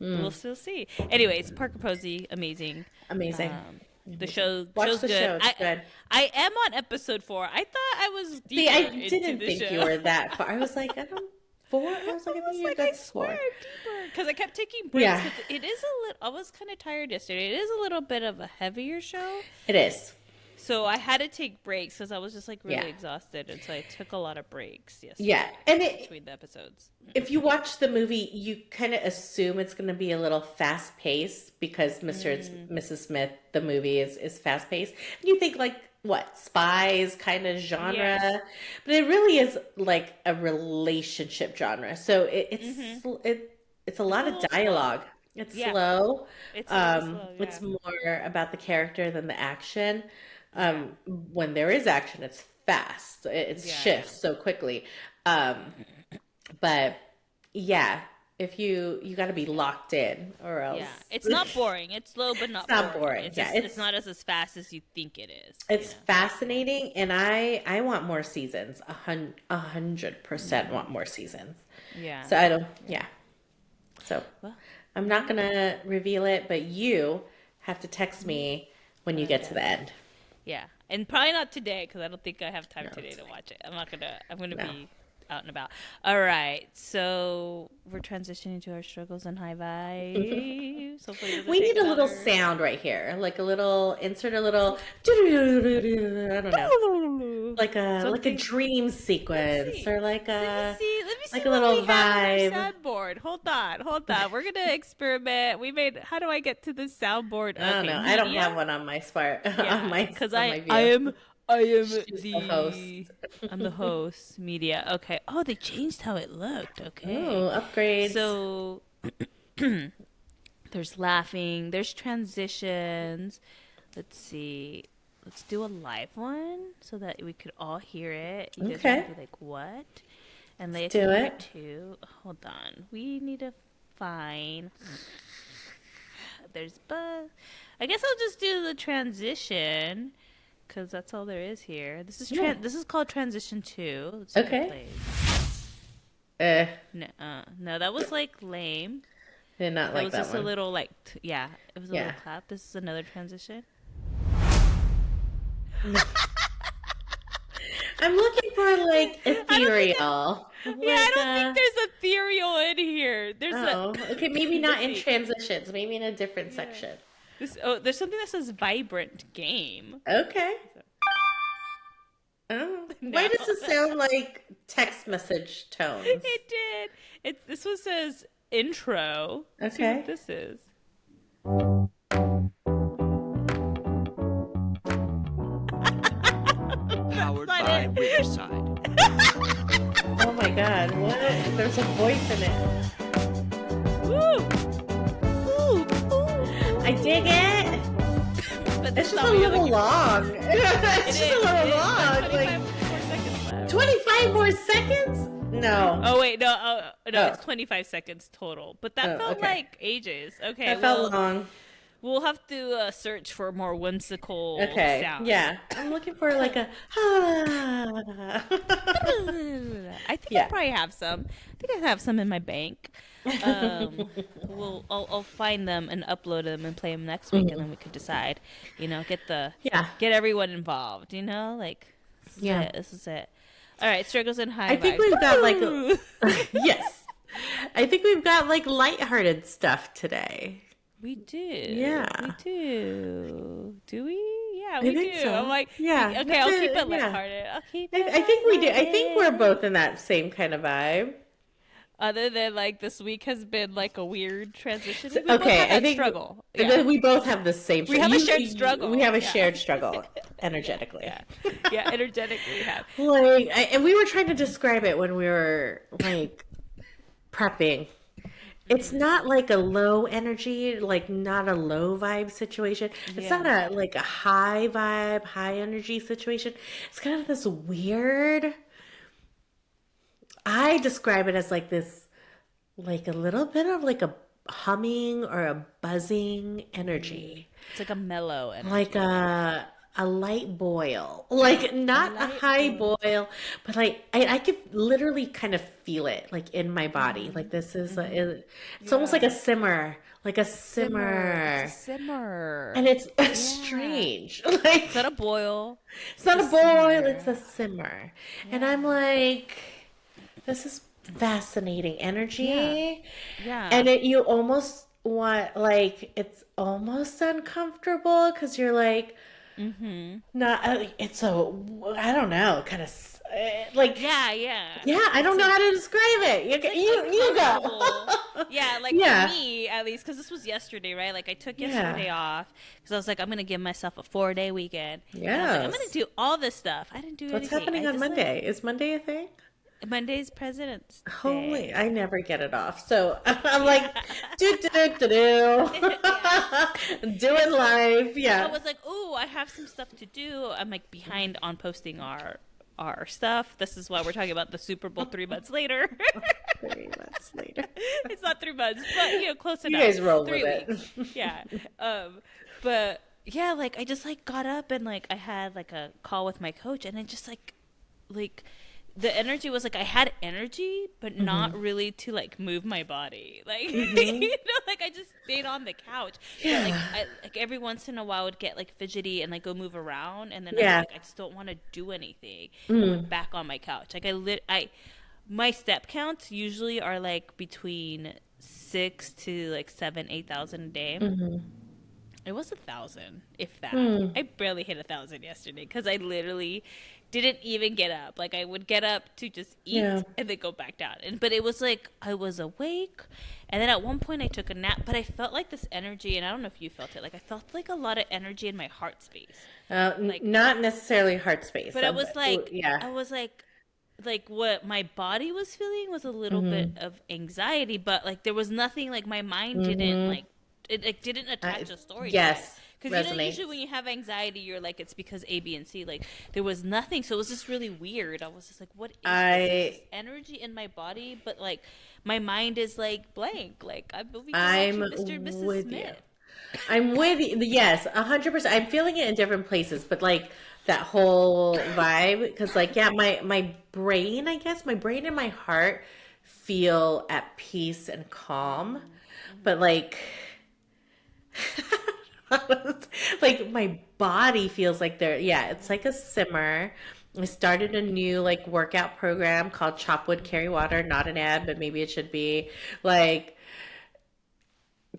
we'll still see. Anyways, Parker Posey, amazing. Amazing. Um, the Amazing. Watch show's the good. show. It's good. I am on episode 4. I thought I was See, deeper I into didn't the think show. you were that far. I was like, I don't, four? I was like, I think you're I that's swear four. I'm deeper because I kept taking breaks. Yeah, 'Cause it is a little. I was kind of tired yesterday. It is a little bit of a heavier show, it is. so I had to take breaks because I was just like Yeah. really exhausted, and so I took a lot of breaks Yeah. yesterday And between the episodes. if you watch the movie, you kind of assume it's going to be a little fast paced because Mr. and Mrs. Smith, the movie is fast paced. And you think like what, spies kind of genre, Yeah. but it really is like a relationship genre. So it's a It's a lot of little slow. dialogue. It's Yeah, slow. it's a little slow. It's Yeah, more about the character than the action. yeah, When there is action, it's fast. It yeah, yeah. shifts so quickly. Um, but yeah, if you got to be locked in, or else Yeah, it's not boring. It's slow, but it's not not boring. boring. It's Yeah, just it's not as fast as you think it is. it's fascinating, and I want more seasons. 100% want more seasons. Yeah. So I don't. Yeah. So Well, I'm not gonna reveal it, but you have to text me when you get to the end. yeah, and probably not today because I don't think I have time No, today it's to fine. watch it. I'm gonna No. be out and about. All right, so we're transitioning to our struggles and high vibes. Hopefully, it doesn't We take need a little another. sound right here, like a little insert a little. I don't know, like a Something. dream Let's sequence see. or like Let me a see. Let me see like a what little we have on our vibe. soundboard. Hold on. Hold on. We're gonna experiment. We made. How do I get to the soundboard? I don't Okay, know. I don't media. have one on my smart Yeah, because on my I view. am She's the host. I'm the host. Media. Okay. Oh, they changed how it looked. Okay. Oh, upgrades. So there's laughing. There's transitions. Let's see. Let's do a live one so that we could all hear it. You guys are Okay, gonna be like, "What?" And they do can hear it. it too. Hold on. We need to find. There's buzz. I guess I'll just do the transition because that's all there is here. Yeah. This is called transition 2. Let's see if it Okay. plays. Uh, No, no, that was like lame. did not That like was that just a one. little like yeah, it was a Yeah. little clap. This is another transition. I'm looking for like I don't think that. ethereal, Yeah, I like don't think there's ethereal in here. There's a. oh, okay, maybe not Let's in see. transitions, maybe in a different Yeah. section. There's something that says vibrant game. Okay. Oh, why No. does it sound like text message tones? It did. This one says intro. Let's see Okay. what this is. Powered Not by it. Riverside. Oh my God, what? There's a voice in it. Woo! Ooh, ooh. I dig it. But It's that's just not a what you're little looking long. It's just a little long. for. Like 25 more seconds left. 25 more seconds? No. Oh wait, no, no, Oh. it's 25 seconds total. But that Oh, felt okay. like ages. Okay, That well, felt long. we'll have to search for more whimsical Okay. sounds. Yeah. I'm looking for like a I think I Yeah. probably have some. I think I have some in my bank. I'll find them and upload them and play them next week, and then we could decide. Yeah. Get everyone involved. Like Yeah. this is it. All right, struggles and high I think vibes. we've got like Woo! yes. I think we've got like lighthearted stuff today. We do. Yeah. We do. Do we? Yeah, I we think do. so. I'm like, Yeah. okay, I'll keep it Yeah. lighthearted. I'll keep it I think we do. I think we're lighthearted. both in that same kind of vibe. Other than like this week has been like a weird transition. We both Okay, have I that think struggle. and Yeah. then we both have the same. We have a shared struggle. We have a Yeah. shared struggle, energetically. Yeah. Yeah, energetically have. Like, and we were trying to describe it when we were like prepping. It's not like a low energy, like not a low vibe situation. It's Yeah. not a like a high vibe, high energy situation. It's kind of this weird. I describe it as like this, like a little bit of like a humming or a buzzing energy, It's like a mellow energy. like a light boil, like A not a light high boy. boil, but like I could literally kind of feel it like in my body. Like Mhm. this is Mhm. it's almost like a Yeah. simmer, like a Simmer. It's a simmer, and simmer. it's Yeah. strange. It's not a Like boil. it's It's not a a boil, it's a simmer. simmer, and I'm Yeah. like, this is fascinating Yeah. energy, Yeah. and you almost want like it's almost uncomfortable because you're like. Mhm. Not, it's a, I don't know, kind of like, Yeah, yeah. yeah, I It's don't know how like to describe it. it's like You uncomfortable. go. Yeah, like for Yeah, me at least, because this was yesterday, right? Like I took yeah, yesterday off because I was like, I'm gonna give myself a 4 day weekend, and I was like, I'm gonna yes. do all this stuff. I didn't do What's anything. happening I on just like Monday? Is Monday a thing? Monday's President's Holy, I Day. never get it off. So I'm Yeah, like, do do do do yeah. do, And doing so live. I Yeah, was like, "Oh, I have some stuff to do." I'm like behind on posting our stuff. This is why we're talking about the Super Bowl 3 months later. 3 months later. It's not 3 months, but close You enough. guys roll with 3 weeks. it. Yeah. But yeah, like I just like got up and like I had like a call with my coach, and it just like the energy was like I had energy, but not Hmm. really to like move my body. Like Hmm. like I just stayed on the couch. But like Yeah, I like every once in a while I would get like fidgety and like go move around, and then I was yeah. like I just don't want to do anything, and went Mm. back on my couch. Like I my step counts usually are like between 6 to like 7, 8,000 a day. Hmm. It was 1,000, if that. Mm. I barely hit 1,000 yesterday because I literally didn't even get up. Like I would get up to just Yeah. eat and then go back down. And but it was like I was awake, and then at one point I took a nap. But I felt like this energy, and I don't know if you felt it. Like I felt like a lot of energy in my heart space. Like, Not necessarily heart space. but Yeah. I was like what my body was feeling was a little bit Hmm. of anxiety, but like there was nothing like my mind didn't Hmm. like it like didn't attach a story to it. Yes, Because usually resonates. when you have anxiety, you're like it's because A, B, and C. Like there was nothing, so it was just really weird. I was just like, what is this? There's this I energy in my body, but like my mind is like blank. Like I'm over here I'm watching Mr. and Mrs. with you. Smith. I'm with you. Yes, 100%. I'm feeling it in different places, but like that whole vibe, because like yeah, my brain, I guess, my brain and my heart feel at peace and calm, Mm-hmm. but Mm-hmm. like like my body feels like they're yeah, it's like a simmer. I started a new like workout program called Chop Wood Carry Water, not an ad, but maybe it should be like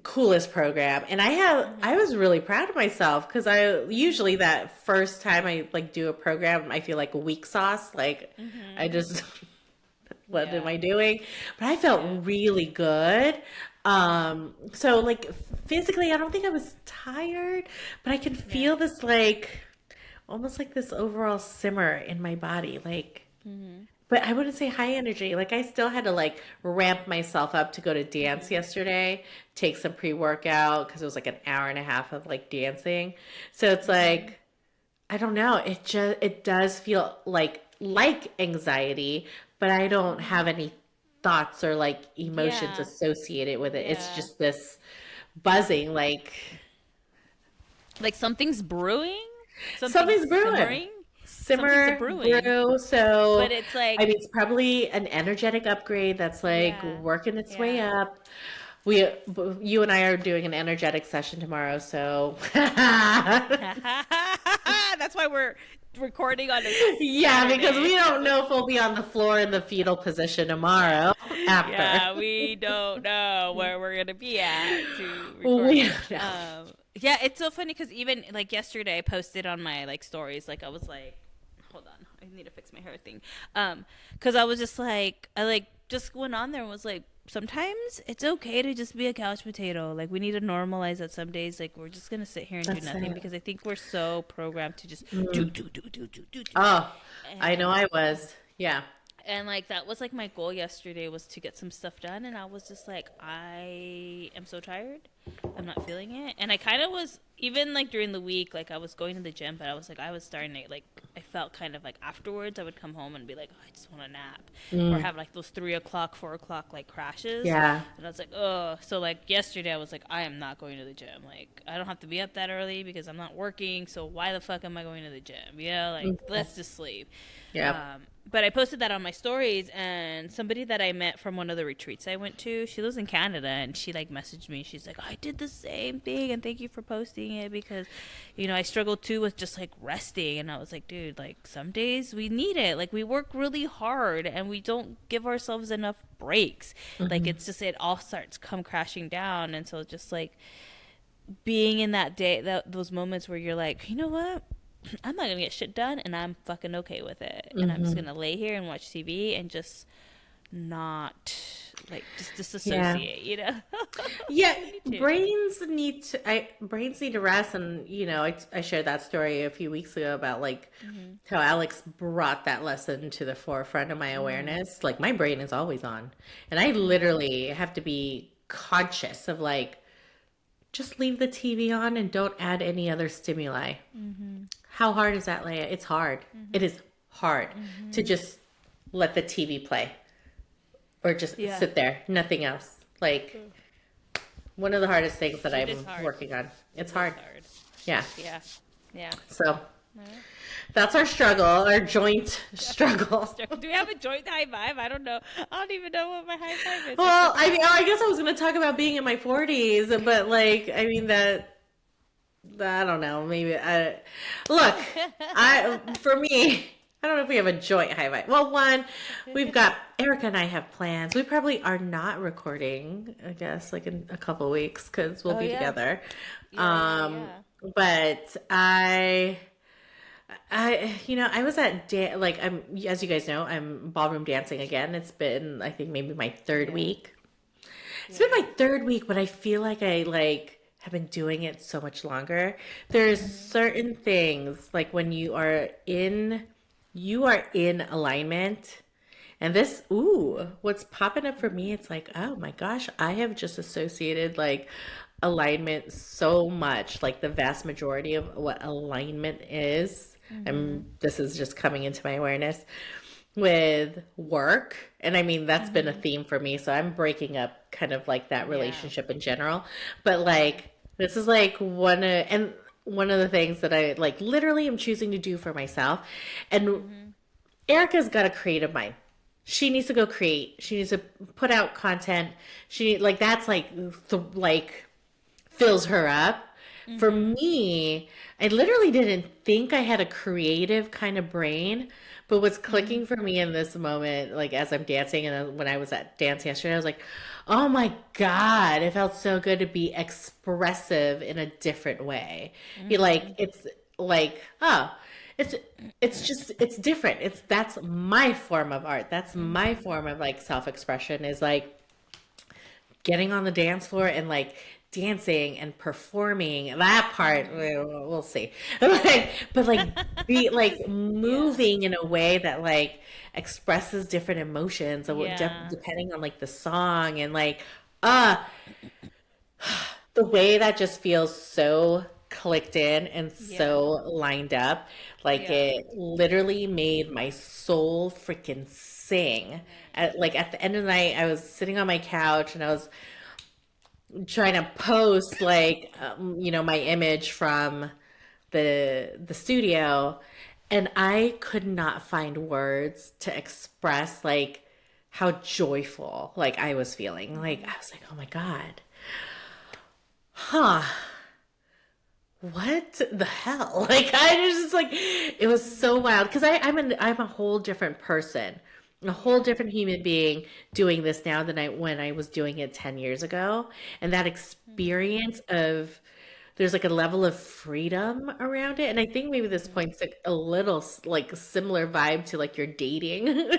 coolest program. And I Mm-hmm. was really proud of myself because I usually that first time I like do a program, I feel like weak sauce, like I Mm-hmm. just what am Yeah. I doing? But I felt Yeah. really good. Mm-hmm. So like physically, I don't think I was tired, but I can Yeah. feel this like almost like this overall simmer in my body. Like, Mm-hmm. but I wouldn't say high energy. Like I still had to like ramp myself up to go to dance Mm-hmm. yesterday, take some pre-workout because it was like an hour and a half of like dancing. So it's Mm-hmm. like I don't know. It does feel like anxiety, but I don't have any thoughts or like emotions Yeah. associated with it. It's Yeah. just this buzzing, like Like something's brewing, something's something's brewing. simmering, something's a Simmer, brewing. brew. But So, it's I like, mean, it's probably an energetic upgrade that's like yeah, working its way yeah. up. We, you and I are doing an energetic session tomorrow, so That's why we're recording on a yeah, because we Saturday. don't know if we'll be on the floor in the fetal position tomorrow after. Yeah, we don't know where we're gonna be at to record. We don't know. Yeah, it's so funny because even like yesterday, I posted on my like stories. Like I was like, hold on, I need to fix my hair thing. Because I was just like, I like just went on there and was like, sometimes it's okay to just be a couch potato. Like we need to normalize that some days. Like we're just gonna sit here and do That's nothing it. because I think we're so programmed to just Mm. do. Oh, I know And I was. Yeah. like that was like my goal yesterday was to get some stuff done, and I was just like I am so tired, I'm not feeling it. And I kind of was even like during the week, like I was going to the gym, but I was like I was starting to like I felt kind of like afterwards. I would come home and be like, oh, I just want a nap, or Mm, have like those 3 o'clock, 4 o'clock like crashes. yeah. And I was like, oh. So like yesterday, I was like, I am not going to the gym. Like I don't have to be up that early because I'm not working. So why the fuck am I going to the gym? You know, like Mhm. let's just sleep. Yep. But I posted that on my stories, and somebody that I met from one of the retreats I went to, she lives in Canada, and she like messaged me. She's like, I did the same thing, and thank you for posting it because, I struggle too with just like resting. And I was like, dude, like some days we need it. Like we work really hard, and we don't give ourselves enough breaks. Like Hmm. it's just it all starts come crashing down, and so just like being in that day, those moments where you're like, you know what? I'm not gonna get shit done, and I'm fucking okay with it. And I'm just Hmm. gonna lay here and watch TV and just not like just Yeah. disassociate. You know, Yeah, you need to. brains need to rest, and I shared that story a few weeks ago about like Mm-hmm. how Alex brought that lesson to the forefront of my Mm, awareness. Like my brain is always on, and I yeah. literally have to be conscious of like just leave the TV on and don't add any other stimuli. Mm-hmm. How hard is that, Leia? It's hard. It Mm-hmm. is hard to Mm-hmm. just let the TV play or just Yeah. sit there, nothing else. Like Mm. one of the hardest things that It is I'm hard. working on. It It's is hard. hard. Yeah. Yeah. Yeah. So All right. that's our struggle, our joint struggle. Do we have a joint high five? I don't know. I don't even know what my high five is. I Well, I mean, forgot. I guess I was going to talk about being in my 40s, but like, I mean I don't know. Maybe look, for me, I don't know if we have a joint high five. Well, one, we've got Erica and I have plans. We probably are not recording, I guess, like in a couple weeks because we'll Oh be yeah. together. Yeah. Yeah. Um, Yeah. but I was at like as you guys know, I'm ballroom dancing again. It's been, I think, maybe my third Yeah. week. It's been Yeah. my third week, but I feel like I like have been doing it so much longer. There's Mm-hmm. certain things like when you are in alignment. And this, what's popping up for me, it's like, oh my gosh, I have just associated like alignment so much, like the vast majority of what alignment is. Mm-hmm. And this is just coming into my awareness with work. And I mean, that's been a Mm-hmm. theme for me. So I'm breaking up kind of like that Yeah. relationship in general. But Yeah. like, this is like one of the things that I like literally am choosing to do for myself. And Mm-hmm. Erica's got a creative mind. She needs to go create. She needs to put out content. Like that's like like fills her up. For Mm-hmm. me, I literally didn't think I had a creative kind of brain, but what's Mm-hmm. clicking for me in this moment, like as I'm dancing and when I was at dance yesterday, I was like, oh my God, it felt so good to be expressive in a different way. You like, Mm-hmm. it's like, oh, it's it's different. That's my form of art. That's my Mm-hmm. form of like self-expression is like getting on the dance floor and like dancing and performing that part Mm-hmm. we'll see. But like be like Yeah. moving in a way that like expresses different emotions Yeah. depending on like the song and like uh the way that just feels so clicked in and Yeah. so lined up, like Yeah. it literally made my soul freaking sing. At the end of the night, I was sitting on my couch and I was trying to post like my image from the studio, and I could not find words to express like how joyful like I was feeling. Like Mm-hmm. I was like, oh my God, huh? What the hell? Like I was just like, it was so Mm-hmm. wild because I'm a whole different person, a whole Yeah. different human being doing this now than I when I was doing it 10 years ago. And that Mm-hmm. experience of there's like a level of freedom around it. And I think maybe this Mm-hmm. point's like a little like similar vibe to like your dating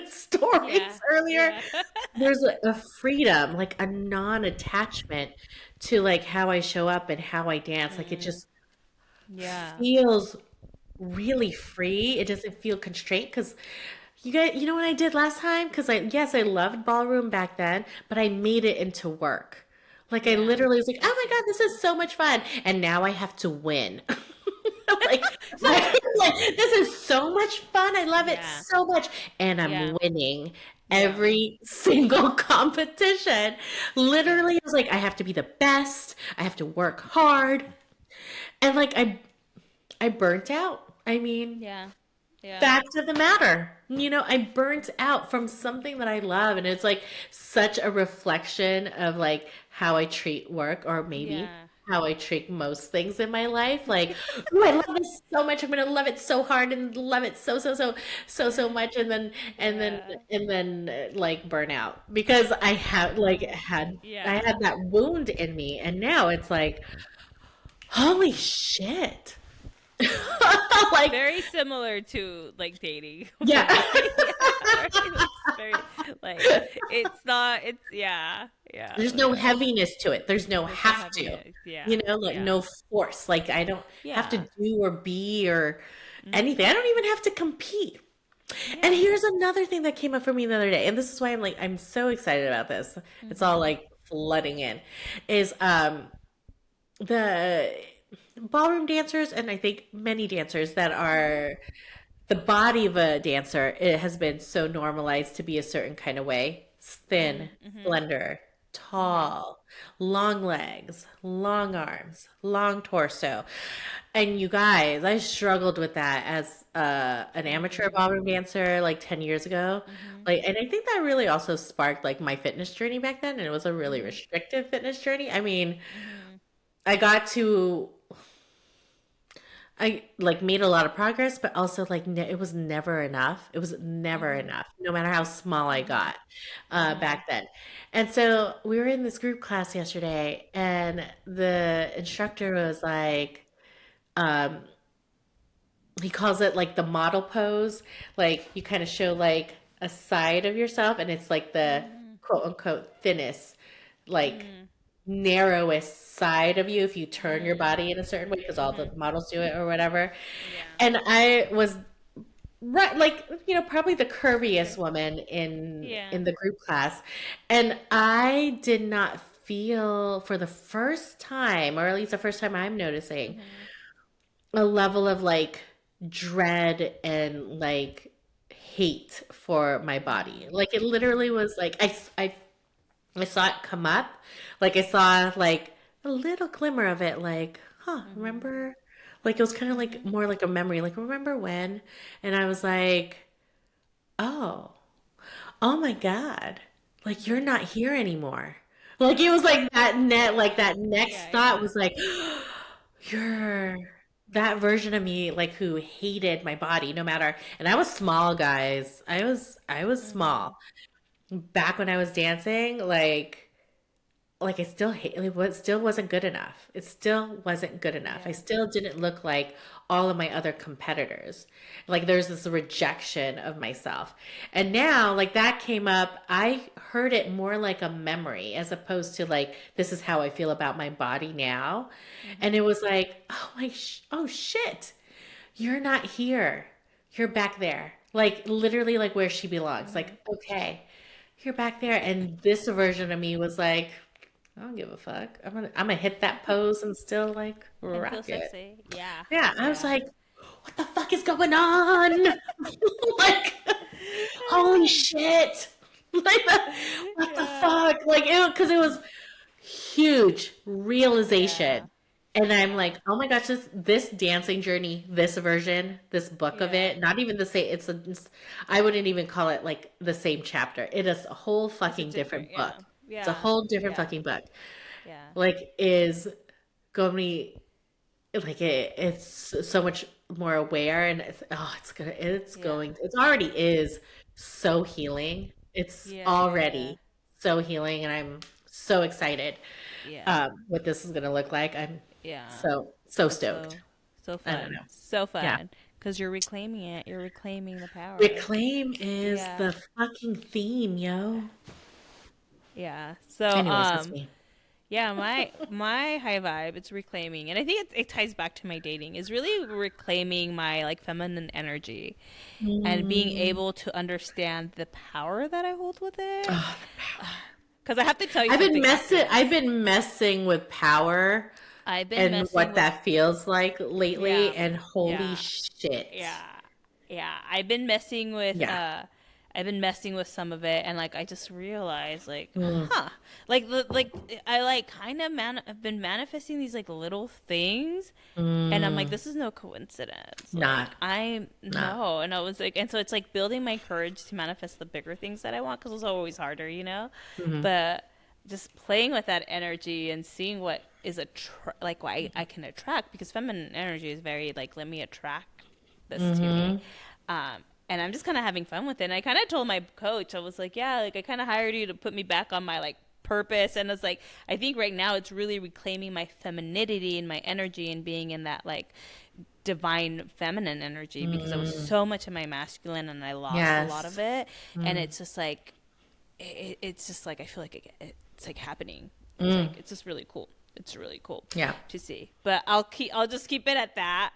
Yeah. stories earlier. Yeah. There's a freedom, like a non-attachment to like how I show up and how I dance. Like it Mm. just Yeah. feels really free. It doesn't feel constrained because you know what I did last time? Because yes, I loved ballroom back then, but I made it into work. Like I Yeah. literally was like, oh I my see. God, this is so much fun. And now I have to win. Like, So like Like, this is so much fun. I love it Yeah. so much. And I'm Yeah. winning Yeah. every single competition. Yeah. Literally, I was like, I have to be the best. I have to work hard. And like I burnt out. I mean, Yeah. Yeah. fact of the matter. I burnt out from something that I love. And it's like such a reflection of like how I treat work, or maybe Yeah. how I treat most things in my life. Like, oh, I love this so much. I'm gonna love it so hard and love it so much. Yeah. And then like burn out because I had like I Yeah. had that wound in me. And now it's like, holy shit. Like, Very similar to like dating for yeah. me. Yeah, right? It's very like it's not it's yeah, yeah, There's no yeah. heaviness to it. There's no There's no have to, happiness. Yeah. like Yeah. no force. Like I don't have to Yeah. do or be or anything. I Mhm. don't even have to compete. And Yeah. here's another thing that came up for me the other day, and this is why I'm so excited about this. It's all Mhm. like flooding in, is the ballroom dancers, and I think many dancers that Mhm. are the body of a dancer, it has been so normalized to be a certain kind of way. Thin, Mhm. Mhm. slender, Mhm. tall, long legs, long arms, long torso. And you guys, I struggled with that as an amateur Mhm. ballroom dancer like 10 years ago. Mhm. Like, and I think that really also sparked like my fitness journey back then. And it was a really Mhm. restrictive fitness journey. I mean, Mhm. I got to I like made a lot of progress, but also like it was never enough. It was never Mhm. enough, no matter how small I Mhm. got Mhm. back then. And so we were in this group class yesterday, and the instructor was like, um, he calls it like the model pose. Like you kind of show like a side of yourself, and it's like the Mhm. quote unquote thinnest, like Mhm. narrowest side of you if you turn your Mhm. body in a certain way, because all the Mhm. models do it or whatever. Yeah. And I was right, like, probably the curviest Okay. woman in Yeah. the group class. And I did not feel for the first time, or at least the first time I'm noticing, Mhm. a level of like dread and like hate for my body. Mhm. Like it literally Mhm. was like I saw it come up. Like I saw like a little glimmer of it, like, huh, Mhm. remember? Like it was kind of like Mhm. more like a memory, like remember when? And I was like, oh, oh my God. Like you're not here anymore. Like it was like Yeah. that next Yeah. thought Yeah. was like, you're that version of me like who hated my body no matter. And I was small, guys. I was small Mhm. back when I was dancing, like I still hate it was still wasn't good enough. It still wasn't good enough. I Yeah. still didn't look like all of my other competitors. Like there's this rejection of myself. And now like that came up, I heard it more like a memory as opposed to like this is how I feel about my body now. And it Mhm. was like, oh shit. You're not here. You're back there. Like literally like where she belongs. Like, Mhm. okay, you're back there. And this version of me was like, I don't give a fuck. I'm gonna hit that pose and still like And feel rock it. sexy. Yeah. Yeah, I was Yeah. like, what the fuck is going on? Like, holy shit. Like, what the Yeah. fuck? Like, because it was huge realization. Yeah. And I'm Yeah. like, oh my gosh, this dancing journey, this version, this book of Yeah. it, not even the same, I wouldn't even call it like the same chapter. It is a whole It's a fucking different. different book. Yeah. It's a Yeah. whole different Yeah. fucking book. Yeah. Like, is going to be like it's so much more aware, and Yeah. it already is so healing. It's Yeah. Yeah. Yeah. already so healing, and I'm so excited Yeah. what this is gonna look like. I'm Yeah. so It's stoked. so I don't fun. know. So Yeah. fun. Because you're reclaiming it. You're reclaiming the power. Reclaim is Yeah. the fucking theme, yo. Yeah. So Anyways, that's me. yeah, my high vibe, it's reclaiming. And I think it ties back to my dating, is really reclaiming my like feminine energy and being Mm. able to understand the power that I hold with it. Oh, the power. Cuz I have to tell you something after I've this. been messing with power I've been and messing what with, that feels like lately, yeah, and holy yeah, shit. yeah, yeah. Yeah. I've been messing with some of it, and like I just realized, like, Mm, huh, like I like kind of I've been manifesting these like little things, and I'm like, mm, this is no coincidence. not, Like, I not. no. And I was like, and so it's like building my courage to manifest the bigger things that I want because it's always harder, you know? Mhm. But just playing with that energy and seeing what is like what I can attract because feminine energy is very like, let me attract this to me. Mhm. And I'm just kind of having fun with it. And I kind of told my coach, I was like, yeah, like I kind of hired you to put me back on my like purpose. And it's like, I think right now it's really reclaiming my femininity and my energy and being in that like divine feminine energy because I was Mm, so much in my masculine and I lost a lot of yes. it. And Mm, it's just like, it's just like, I feel like it's like happening. It's mm, like, it's just really cool. It's really cool yeah. to see. But I'll just keep it at that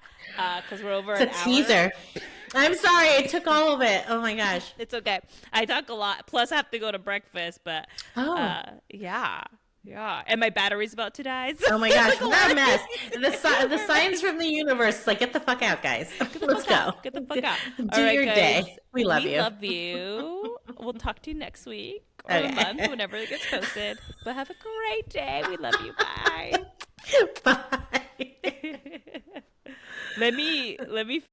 because we're over It's an a hour. teaser. I'm sorry, I took all of it. Oh my gosh. It's okay. I talk a lot. Plus, I have to go to breakfast. But Oh. yeah, yeah. And my battery's about to die. So Oh my it's gosh, like a we're lot a of mess. The we're a signs mess. from the universe is like, get the fuck out, guys. Get the Let's fuck out. go. Get the fuck out. All Do right, your day. guys. We love We you. love you. We'll talk to you next week or a month, Okay. whenever it gets posted. But have a great day. We love you. Bye. Bye. Let me